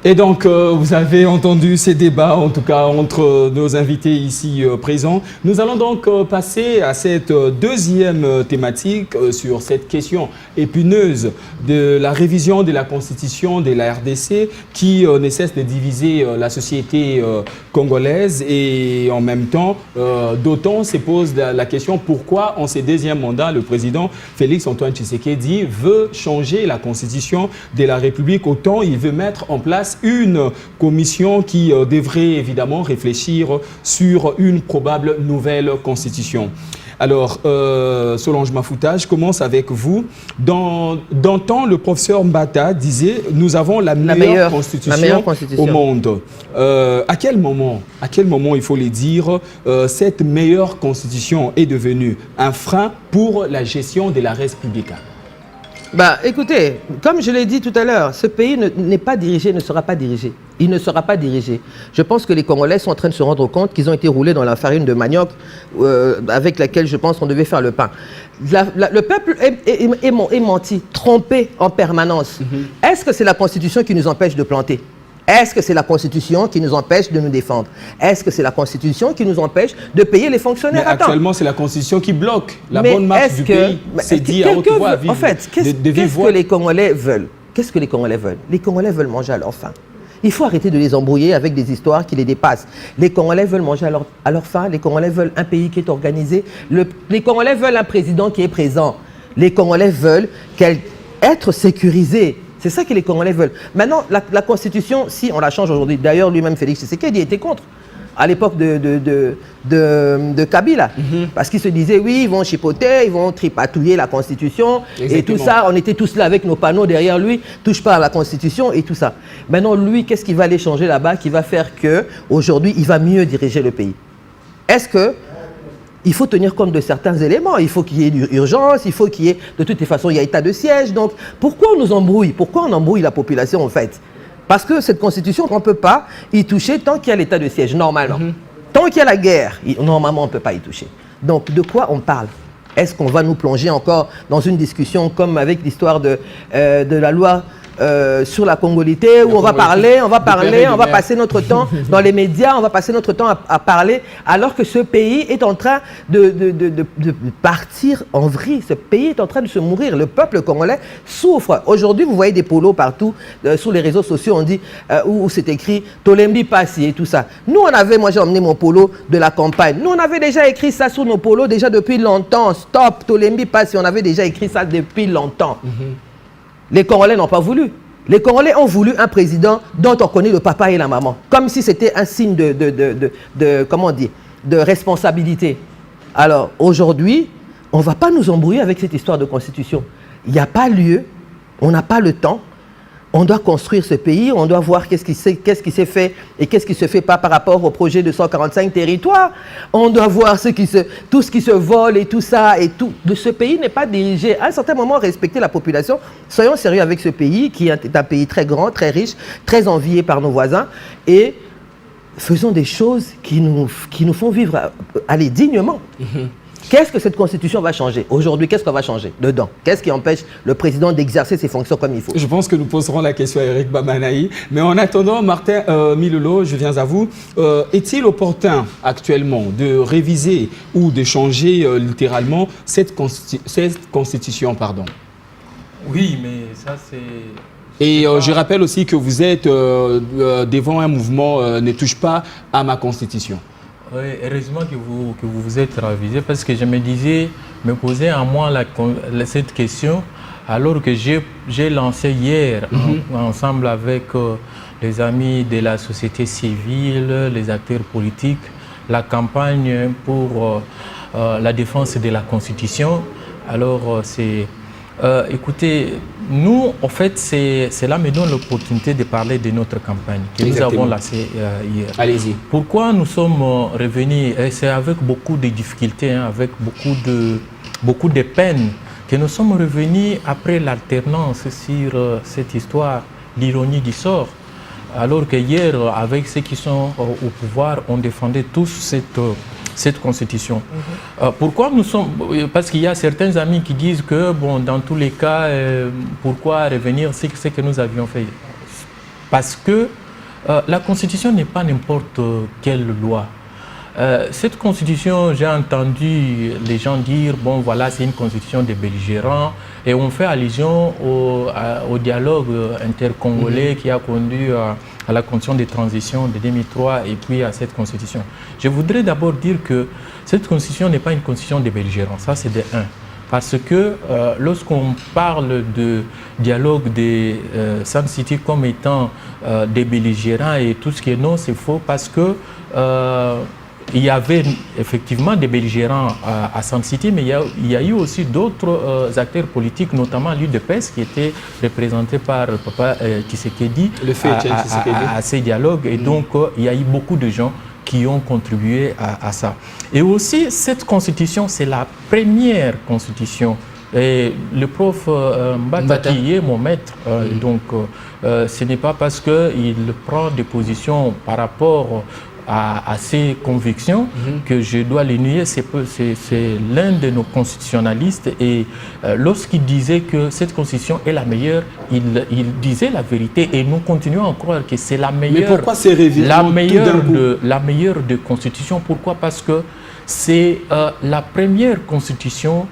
Et donc, vous avez entendu ces débats, en tout cas, entre nos invités ici présents. Nous allons donc passer à cette deuxième thématique sur cette question épineuse de la révision de la Constitution de la RDC qui ne cesse de diviser la société congolaise. Et en même temps, d'autant se pose la question pourquoi, en ce deuxième mandat, le président Félix-Antoine Tshisekedi veut changer la Constitution de la République. Autant il veut mettre en place une commission qui devrait évidemment réfléchir sur une probable nouvelle constitution. Alors, Solange Mafuta, je commence avec vous. Dans le temps, le professeur Mbata disait « Nous avons la meilleure constitution au monde ». À quel moment, il faut le dire, cette meilleure constitution est devenue un frein pour la gestion de la République? Bah, écoutez, comme je l'ai dit tout à l'heure, ce pays n'est pas dirigé, ne sera pas dirigé. Il ne sera pas dirigé. Je pense que les Congolais sont en train de se rendre compte qu'ils ont été roulés dans la farine de manioc avec laquelle je pense qu'on devait faire le pain. Le peuple est menti, trompé en permanence. Est-ce que c'est la Constitution qui nous empêche de planter ? Est-ce que c'est la Constitution qui nous empêche de nous défendre? Est-ce que c'est la Constitution qui nous empêche de payer les fonctionnaires? Mais actuellement, c'est la Constitution qui bloque la bonne marche du pays. C'est dit à haute voix, en fait, qu'est-ce que les Congolais veulent? Qu'est-ce que les Congolais veulent? Les Congolais veulent manger à leur faim. Il faut arrêter de les embrouiller avec des histoires qui les dépassent. Les Congolais veulent manger à leur faim. Les Congolais veulent un pays qui est organisé. Les Congolais veulent un président qui est présent. Les Congolais veulent être sécurisés. C'est ça que les Congolais veulent. Maintenant, la Constitution, si on la change aujourd'hui, d'ailleurs lui-même Félix Tshisekedi était contre à l'époque de Kabila. Parce qu'il se disait, oui, ils vont chipoter, ils vont tripatouiller la Constitution. Exactement. Et tout ça, on était tous là avec nos panneaux derrière lui, touche pas à la Constitution et tout ça. Maintenant, lui, qu'est-ce qu'il va aller changer là-bas qui va faire qu'aujourd'hui, il va mieux diriger le pays? Est-ce que il faut tenir compte de certains éléments, il faut qu'il y ait une urgence, il faut qu'il y ait, de toute façon, il y a état de siège. Donc, pourquoi on nous embrouille? Pourquoi on embrouille la population, en fait? Parce que cette constitution, on ne peut pas y toucher tant qu'il y a l'état de siège, normalement. Tant qu'il y a la guerre, normalement, on ne peut pas y toucher. Donc, de quoi on parle? Est-ce qu'on va nous plonger encore dans une discussion comme avec l'histoire de la loi sur la congolité, où on va parler, on va passer notre temps dans les médias, on va passer notre temps à parler, alors que ce pays est en train de partir en vrille. Ce pays est en train de se mourir. Le peuple congolais souffre. Aujourd'hui, vous voyez des polos partout sur les réseaux sociaux, on dit où c'est écrit Tolembi Passi et tout ça. Nous, moi j'ai emmené mon polo de la campagne. Nous, on avait déjà écrit ça sur nos polos déjà depuis longtemps. Stop Tolembi Passi, on avait déjà écrit ça depuis longtemps. Les Congolais n'ont pas voulu. Les Congolais ont voulu un président dont on connaît le papa et la maman. Comme si c'était un signe comment dire, de responsabilité. Alors, aujourd'hui, on ne va pas nous embrouiller avec cette histoire de constitution. Il n'y a pas lieu, on n'a pas le temps. On doit construire ce pays, on doit voir qu'est-ce qui s'est fait et qu'est-ce qui ne se fait pas par rapport au projet de 145 territoires. On doit voir tout ce qui se vole et tout ça. Et tout. Ce pays n'est pas dirigé. À un certain moment, respecter la population. Soyons sérieux avec ce pays qui est un pays très grand, très riche, très envié par nos voisins. Et faisons des choses qui nous font vivre dignement. Qu'est-ce que cette constitution va changer? Aujourd'hui, qu'est-ce qu'on va changer dedans? Qu'est-ce qui empêche le président d'exercer ses fonctions comme il faut? Je pense que nous poserons la question à Eric Bamanaï. Mais en attendant, Martin Milolo, je viens à vous. Est-il opportun actuellement de réviser ou de changer littéralement cette constitution, pardon? Oui, mais ça c'est... Et je rappelle aussi que vous êtes devant un mouvement ne touche pas à ma constitution. Oui, heureusement que vous vous êtes ravisé parce que je me disais, me poser à moi cette question alors que j'ai lancé hier ensemble avec les amis de la société civile, les acteurs politiques, la campagne pour la défense de la Constitution. Alors écoutez, nous, en fait, cela me donne l'opportunité de parler de notre campagne que Exactement. nous avons lancée hier. Allez-y. Pourquoi nous sommes revenus? C'est avec beaucoup de difficultés, hein, avec beaucoup de peine que nous sommes revenus après l'alternance sur cette histoire, l'ironie du sort. Alors que hier, avec ceux qui sont au pouvoir, on défendait tous cette constitution. Pourquoi nous sommes... Parce qu'il y a certains amis qui disent que, bon, dans tous les cas, pourquoi revenir c'est ce que nous avions fait? Parce que la constitution n'est pas n'importe quelle loi. Cette constitution, j'ai entendu les gens dire, bon voilà, c'est une constitution des belligérants, et on fait allusion au dialogue intercongolais qui a conduit à la constitution de transition de 2003 et puis à cette constitution. Je voudrais d'abord dire que cette constitution n'est pas une constitution des belligérants, ça c'est de un. Parce que lorsqu'on parle de dialogue des Sun City comme étant des belligérants et tout ce qui est non, c'est faux parce que il y avait effectivement des belligérants à Sun City, mais il y a eu aussi d'autres acteurs politiques, notamment l'UDPS, qui était représenté par Papa Tshisekedi à ces dialogues. Et donc, il y a eu beaucoup de gens qui ont contribué à ça. Et aussi, cette constitution, c'est la première constitution. Et le prof Mbata qui est mon maître, donc ce n'est pas parce qu'il prend des positions par rapport à ses convictions que je dois les nier. C'est l'un de nos constitutionnalistes et lorsqu'il disait que cette constitution est la meilleure, il disait la vérité et nous continuons à croire que c'est la meilleure. Mais pourquoi c'est la meilleure de constitution? Pourquoi? Parce que c'est la première constitution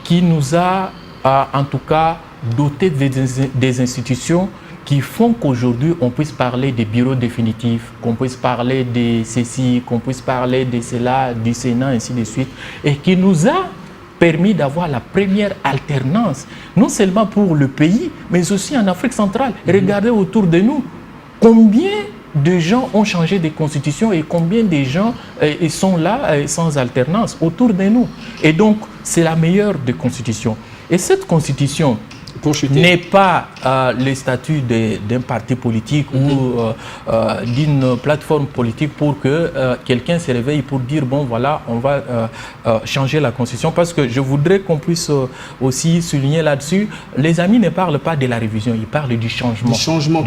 qui nous a en tout cas doté des institutions qui font qu'aujourd'hui on puisse parler des bureaux définitifs, qu'on puisse parler de ceci, qu'on puisse parler de cela, du Sénat, ainsi de suite, et qui nous a permis d'avoir la première alternance, non seulement pour le pays, mais aussi en Afrique centrale. Regardez autour de nous, combien de gens ont changé de constitution et combien de gens sont là sans alternance autour de nous. Et donc, c'est la meilleure des constitutions. Et cette constitution n'est pas le statut d'un parti politique ou d'une plateforme politique pour que quelqu'un se réveille pour dire bon voilà on va changer la constitution, parce que je voudrais qu'on puisse aussi souligner là-dessus, les amis ne parlent pas de la révision, ils parlent du changement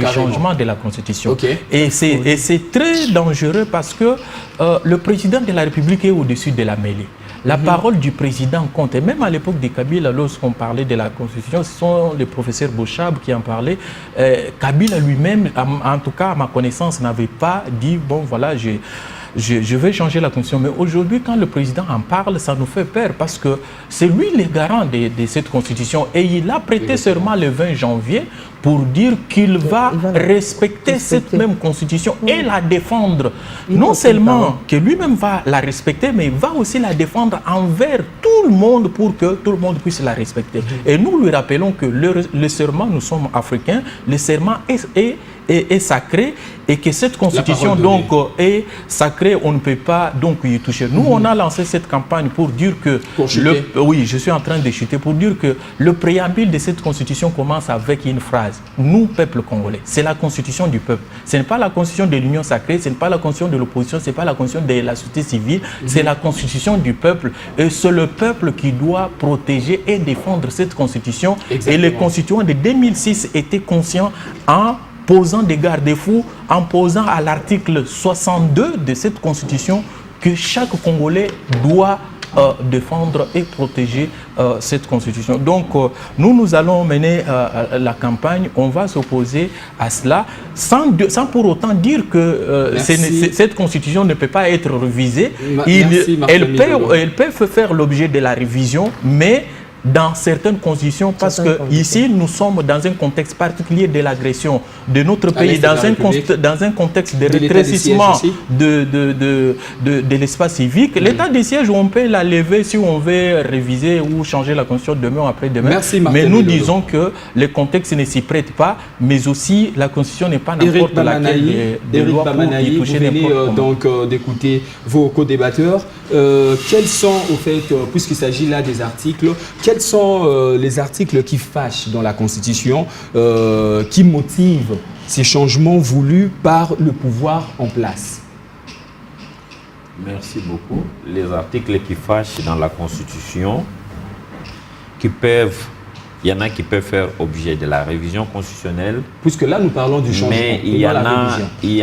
de la constitution. Okay. Et c'est très dangereux parce que le président de la République est au-dessus de la mêlée. La parole du président compte. Et même à l'époque de Kabila, lorsqu'on parlait de la Constitution, ce sont les professeurs Bochab qui en parlaient. Kabila lui-même, en tout cas à ma connaissance, n'avait pas dit, bon voilà, je vais changer la Constitution. Mais aujourd'hui, quand le président en parle, ça nous fait peur parce que c'est lui le garant de cette Constitution. Et il a prêté serment le 20 janvier pour dire qu'il va respecter cette même Constitution et la défendre. Non seulement que lui-même va la respecter, mais il va aussi la défendre envers tout le monde pour que tout le monde puisse la respecter. Et nous lui rappelons que le serment, nous sommes africains, le serment est sacré et que cette constitution donc est sacrée, on ne peut pas donc y toucher. Nous, on a lancé cette campagne pour dire que... Oui, je suis en train de chuter, pour dire que le préambule de cette constitution commence avec une phrase. Nous, peuple congolais, c'est la constitution du peuple. Ce n'est pas la constitution de l'union sacrée, ce n'est pas la constitution de l'opposition, ce n'est pas la constitution de la société civile, c'est la constitution du peuple. Et c'est le peuple qui doit protéger et défendre cette constitution. Exactement. Et les constituants de 2006 étaient conscients en posant des garde-fous, en posant à l'article 62 de cette constitution que chaque Congolais doit défendre et protéger cette constitution. Donc, nous allons mener la campagne, on va s'opposer à cela sans pour autant dire que cette constitution ne peut pas être révisée. Elle peut faire l'objet de la révision, mais dans certaines conditions, parce que ici, nous sommes dans un contexte particulier de l'agression de notre pays, dans un contexte de rétrécissement de l'espace civique. L'état de siège, on peut la lever si on veut réviser ou changer la constitution demain ou après-demain. Mais nous disons que le contexte ne s'y prête pas, mais aussi la constitution n'est pas n'importe laquelle des lois pour y toucher n'importe donc d'écouter vos co-débatteurs. Quels sont, au fait, puisqu'il s'agit là des articles, quels sont les articles qui fâchent dans la Constitution, qui motivent ces changements voulus par le pouvoir en place? Merci beaucoup. Les articles qui fâchent dans la Constitution, il y en a qui peuvent faire objet de la révision constitutionnelle. Puisque là, nous parlons du changement. Mais il y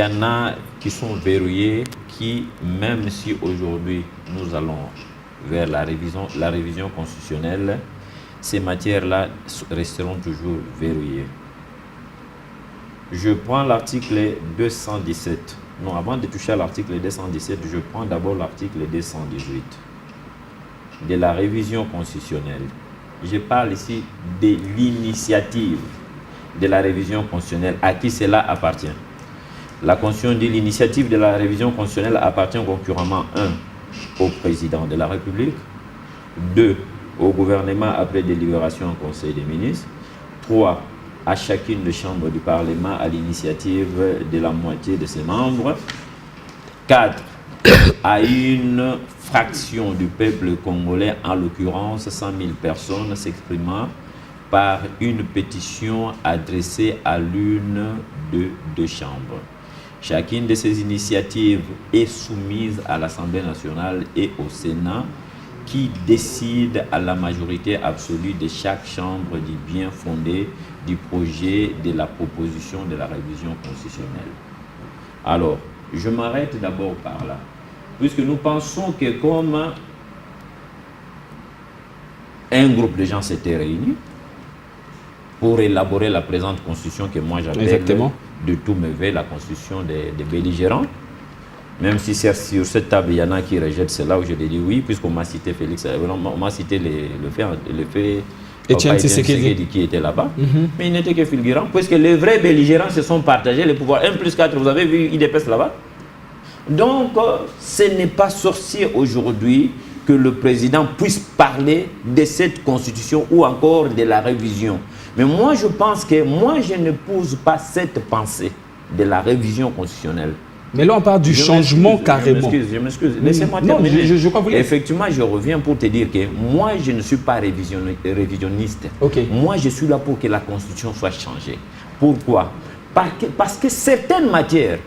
en a qui sont verrouillés, qui, même si aujourd'hui nous allons vers la révision constitutionnelle, ces matières-là resteront toujours verrouillées. Je prends l'article 217. Non, avant de toucher à l'article 217, je prends d'abord l'article 218 de la révision constitutionnelle. Je parle ici de l'initiative de la révision constitutionnelle, à qui cela appartient. La Constitution dit l'initiative de la révision constitutionnelle appartient concurremment 1. au président de la République, 2. au gouvernement après délibération au Conseil des ministres, 3. à chacune des chambres du Parlement à l'initiative de la moitié de ses membres, 4. à une fraction du peuple congolais, en l'occurrence 100 000 personnes s'exprimant par une pétition adressée à l'une de deux chambres. Chacune de ces initiatives est soumise à l'Assemblée nationale et au Sénat, qui décide à la majorité absolue de chaque chambre du bien fondé du projet de la proposition de la révision constitutionnelle. Alors, je m'arrête d'abord par là, puisque nous pensons que comme un groupe de gens s'était réuni pour élaborer la présente constitution que moi j'appelle de tous mes vœux la constitution des belligérants, même si sur cette table il y en a qui rejettent cela, où je dis oui, puisqu'on m'a cité Félix, on m'a cité le fait Etienne Tshisekedi qui était là-bas, mais il n'était que figurant, puisque les vrais belligérants se sont partagés les pouvoirs. 1+4, vous avez vu IDPS là-bas. Donc, ce n'est pas sorcier aujourd'hui que le président puisse parler de cette constitution ou encore de la révision. Mais moi, je pense que moi, je n'épouse pas cette pensée de la révision constitutionnelle. Mais là, on parle du changement carrément. Je m'excuse. Laissez-moi terminer. Je crois que effectivement, je reviens pour te dire que moi, je ne suis pas révisionniste. Moi, je suis là pour que la Constitution soit changée. Pourquoi? Parce que certaines matières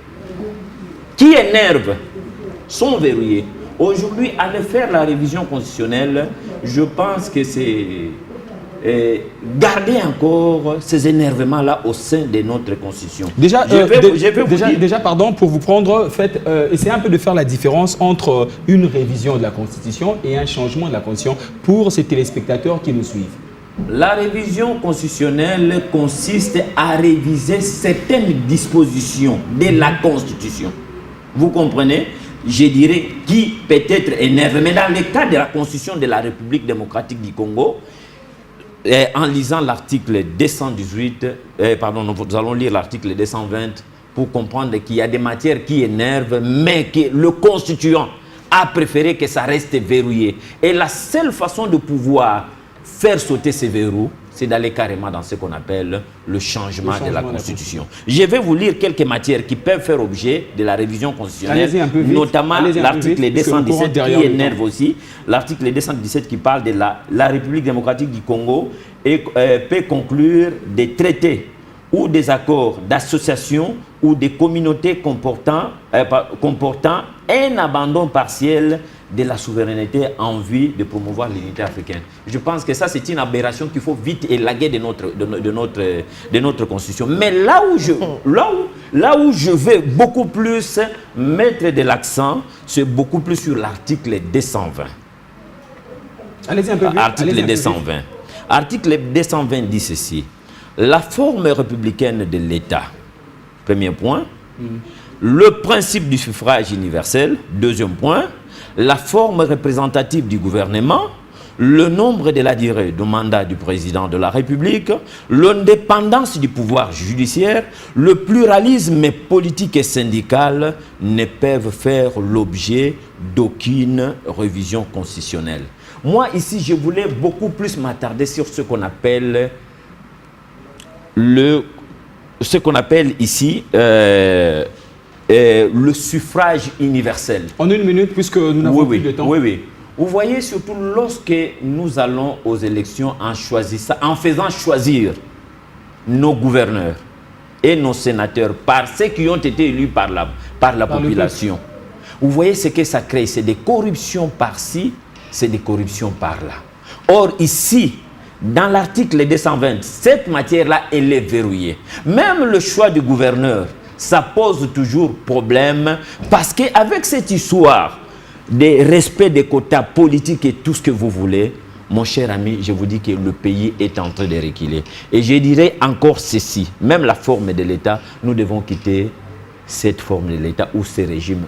qui énervent sont verrouillées. Aujourd'hui, aller faire la révision constitutionnelle, je pense que c'est garder encore ces énervements-là au sein de notre Constitution. Déjà, pardon, pour vous prendre, essayez un peu de faire la différence entre une révision de la Constitution et un changement de la Constitution pour ces téléspectateurs qui nous suivent. La révision constitutionnelle consiste à réviser certaines dispositions de la Constitution. Vous comprenez? Je dirais qui peut être énervé. Mais dans le cas de la Constitution de la République démocratique du Congo, en lisant l'article 218, nous allons lire l'article 220 pour comprendre qu'il y a des matières qui énervent, mais que le constituant a préféré que ça reste verrouillé. Et la seule façon de pouvoir faire sauter ces verrous, c'est d'aller carrément dans ce qu'on appelle le changement de la Constitution. Je vais vous lire quelques matières qui peuvent faire objet de la révision constitutionnelle, notamment l'article 217 qui énerve aussi, l'article 217 qui parle de la République démocratique du Congo et peut conclure des traités ou des accords d'association ou des communautés comportant un abandon partiel de la souveraineté en vue de promouvoir l'unité africaine. Je pense que ça, c'est une aberration qu'il faut vite élaguer de notre Constitution. Mais là où je vais beaucoup plus mettre de l'accent, c'est beaucoup plus sur l'article 220. Allez-y un peu vite. Article Allez-y un peu 220. Article 220 dit ceci. La forme républicaine de l'État, premier point. Le principe du suffrage universel, deuxième point. La forme représentative du gouvernement. Le nombre de la durée du mandat du président de la République, l'indépendance du pouvoir judiciaire, le pluralisme politique et syndical ne peuvent faire l'objet d'aucune révision constitutionnelle. Moi, ici, je voulais beaucoup plus m'attarder sur ce qu'on appelle ici le suffrage universel. En une minute, puisque nous n'avons plus de temps. Oui. Vous voyez, surtout lorsque nous allons aux élections en faisant choisir nos gouverneurs et nos sénateurs par ceux qui ont été élus par la population. Vous voyez ce que ça crée, c'est des corruptions par-ci, c'est des corruptions par-là. Or, ici, dans l'article 220, cette matière-là, elle est verrouillée. Même le choix du gouverneur, ça pose toujours problème parce qu'avec cette histoire, des respects des quotas politiques et tout ce que vous voulez, mon cher ami, je vous dis que le pays est en train de reculer. Et je dirais encore ceci, même la forme de l'État, nous devons quitter cette forme de l'État ou ce régime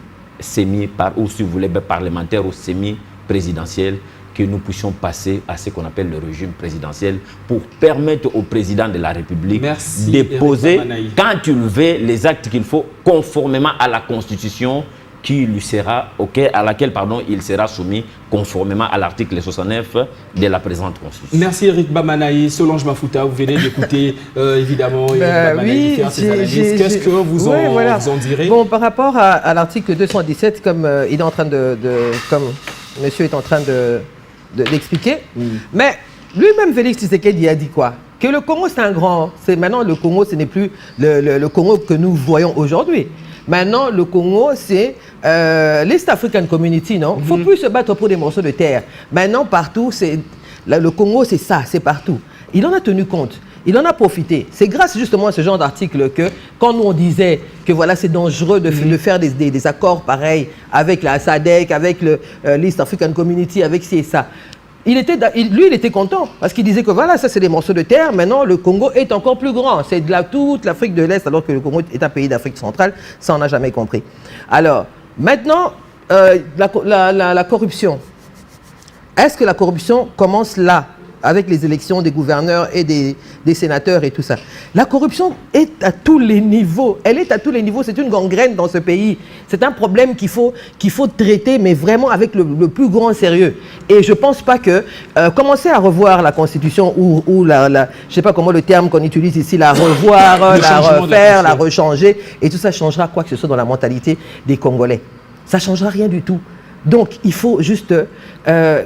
ou si vous voulez, parlementaire ou semi-présidentiel, que nous puissions passer à ce qu'on appelle le régime présidentiel pour permettre au président de la République de poser, quand il veut, les actes qu'il faut conformément à la Constitution à laquelle il sera soumis conformément à l'article 69 de la présente Constitution. Merci Eric Bamanaï. Solange Mafuta, vous venez d'écouter évidemment Eric Bamanaï faire ses analyses. Qu'est-ce que vous en direz? Bon, par rapport à l'article 217, comme il est en train comme monsieur est en train d'expliquer, mais lui-même Félix Tshisekedi a dit quoi? Que le Congo c'est un grand. Maintenant le Congo, ce n'est plus le Congo que nous voyons aujourd'hui. Maintenant, le Congo, c'est l'East African Community, non? Il ne faut plus se battre pour des morceaux de terre. Maintenant, partout, le Congo, c'est ça, c'est partout. Il en a tenu compte, il en a profité. C'est grâce justement à ce genre d'article que, quand nous on disait que voilà, c'est dangereux de faire des accords pareils avec la SADC, avec l'East African Community, avec ci et ça. Il était content parce qu'il disait que voilà, ça c'est des morceaux de terre. Maintenant, le Congo est encore plus grand. C'est toute l'Afrique de l'Est, alors que le Congo est un pays d'Afrique centrale. Ça, on n'a jamais compris. Alors, maintenant, la corruption. Est-ce que la corruption commence là, avec les élections des gouverneurs et des sénateurs et tout ça? La corruption est à tous les niveaux. Elle est à tous les niveaux. C'est une gangrène dans ce pays. C'est un problème qu'il faut traiter, mais vraiment avec le plus grand sérieux. Et je ne pense pas que commencer à revoir la Constitution ou je ne sais pas comment le terme qu'on utilise ici, la revoir, la refaire, la rechanger, et tout ça changera quoi que ce soit dans la mentalité des Congolais. Ça ne changera rien du tout. Donc, il faut juste,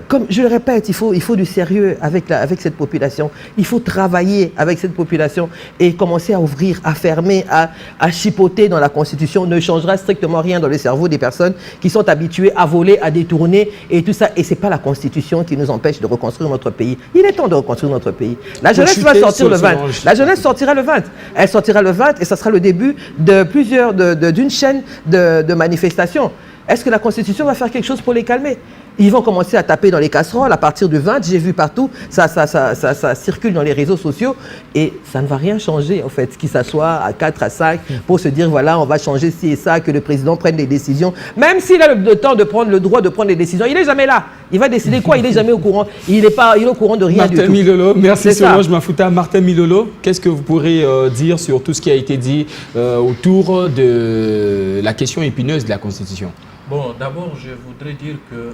comme je le répète, il faut du sérieux avec cette population. Il faut travailler avec cette population et commencer à ouvrir, à fermer, à chipoter dans la Constitution. Ne changera strictement rien dans le cerveau des personnes qui sont habituées à voler, à détourner et tout ça. Et ce n'est pas la Constitution qui nous empêche de reconstruire notre pays. Il est temps de reconstruire notre pays. La jeunesse va sortir le 20. La jeunesse sortira le 20. Elle sortira le 20 et ça sera le début d'une chaîne de manifestations. Est-ce que la Constitution va faire quelque chose pour les calmer? Ils vont commencer à taper dans les casseroles à partir du 20, j'ai vu partout, ça circule dans les réseaux sociaux et ça ne va rien changer en fait, qu'ils s'assoient à 4, à 5 pour se dire voilà, on va changer ci et ça, que le président prenne des décisions. Même s'il a le temps de prendre le droit de prendre des décisions, il n'est jamais là. Il va décider quoi? Il n'est jamais au courant. Il est au courant de rien du tout. Martin Milolo, merci Solange Mafuta. Martin Milolo, qu'est-ce que vous pourrez dire sur tout ce qui a été dit autour de la question épineuse de la Constitution? Bon, d'abord, je voudrais dire que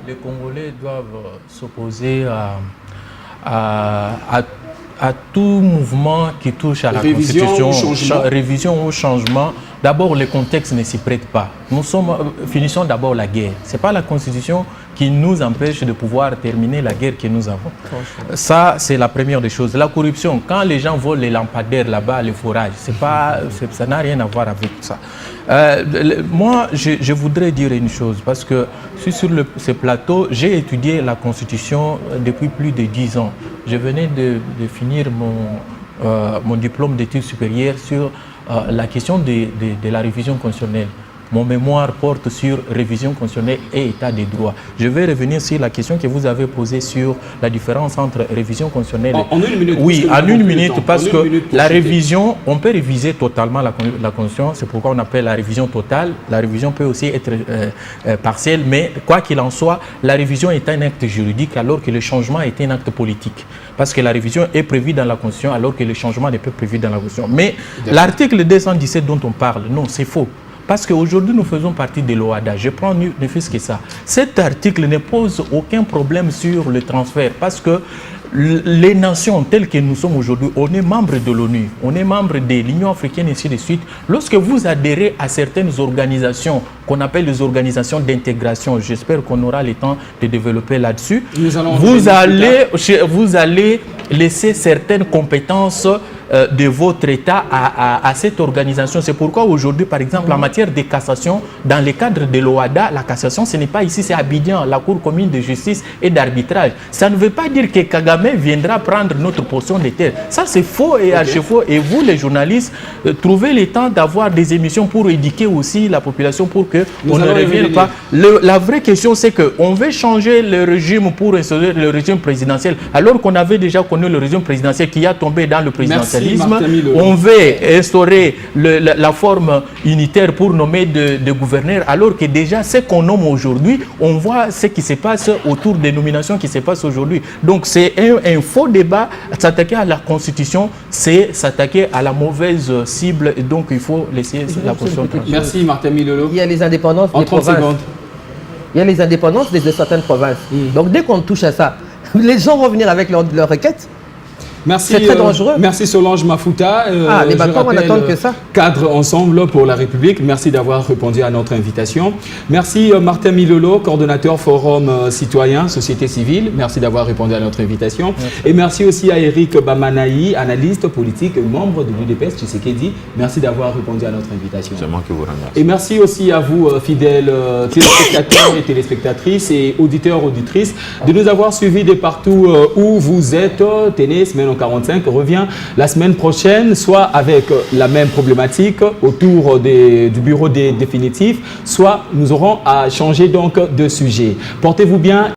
les Congolais doivent s'opposer à tout mouvement qui touche à la Constitution, révision ou changement. D'abord, le contexte ne s'y prête pas. Finissons d'abord la guerre. Ce n'est pas la Constitution qui nous empêche de pouvoir terminer la guerre que nous avons. Ça, c'est la première des choses. La corruption, quand les gens volent les lampadaires là-bas, les forages, ça n'a rien à voir avec ça. Moi, je voudrais dire une chose, parce que sur ce plateau, j'ai étudié la Constitution depuis plus de 10 ans. Je venais de finir mon diplôme d'études supérieures sur la question de la révision constitutionnelle. mon mémoire porte sur révision constitutionnelle et état des droits. Je vais revenir sur la question que vous avez posée sur la différence entre révision constitutionnelle en une minute. Oui, en une minute, parce que la révision, on peut réviser totalement la Constitution, c'est pourquoi on appelle la révision totale. La révision peut aussi être partielle, mais quoi qu'il en soit, la révision est un acte juridique alors que le changement est un acte politique. Parce que la révision est prévue dans la Constitution alors que le changement n'est pas prévu dans la Constitution. Mais l'article 217 dont on parle, non, c'est faux. Parce qu'aujourd'hui, nous faisons partie de l'OADA. Je prends ne fût-ce que ça. Cet article ne pose aucun problème sur le transfert parce que les nations telles que nous sommes aujourd'hui, on est membre de l'ONU, on est membre de l'Union africaine et ainsi de suite. Lorsque vous adhérez à certaines organisations qu'on appelle les organisations d'intégration, j'espère qu'on aura le temps de développer là-dessus, vous allez laisser certaines compétences de votre État à cette organisation. C'est pourquoi aujourd'hui, par exemple, en matière de cassation, dans le cadre de l'OADA, la cassation, ce n'est pas ici, c'est Abidjan, la Cour commune de justice et d'arbitrage. Ça ne veut pas dire que Kagame viendra prendre notre portion de terre. Ça, c'est faux et archi-faux. Et vous, les journalistes, trouvez le temps d'avoir des émissions pour éduquer aussi la population pour qu'on ne revienne pas. La vraie question, c'est qu'on veut changer le régime pour instaurer le régime présidentiel, alors qu'on avait déjà connu le régime présidentiel qui a tombé dans le présidentialisme. On veut instaurer la forme unitaire pour nommer des gouverneurs, alors que déjà ce qu'on nomme aujourd'hui, on voit ce qui se passe autour des nominations qui se passent aujourd'hui. Donc c'est un faux débat. S'attaquer à la Constitution, c'est s'attaquer à la mauvaise cible, et donc il faut laisser la position. Merci Martin Milolo. Il y a les indépendances en des 30 provinces. secondes. Il y a les indépendances de certaines provinces. Donc dès qu'on touche à ça, les gens vont venir avec leurs requêtes. Merci, c'est très dangereux. Merci Solange Mafuta. Les bâtons, on attend que ça. Cadre ensemble pour la République. Merci d'avoir répondu à notre invitation. Merci Martin Milolo, coordonnateur Forum Citoyen, Société Civile. Merci d'avoir répondu à notre invitation. Merci. Et merci aussi à Eric Bamanaï, analyste politique, membre de l'UDPS Tshisekedi. Merci d'avoir répondu à notre invitation. C'est moi qui vous remercie. Et merci aussi à vous, fidèles téléspectateurs et téléspectatrices et auditeurs, auditrices, de nous avoir suivis de partout où vous êtes. Tenez, semaine 45 revient la semaine prochaine, soit avec la même problématique autour du bureau des définitifs, soit nous aurons à changer donc de sujet. Portez-vous bien.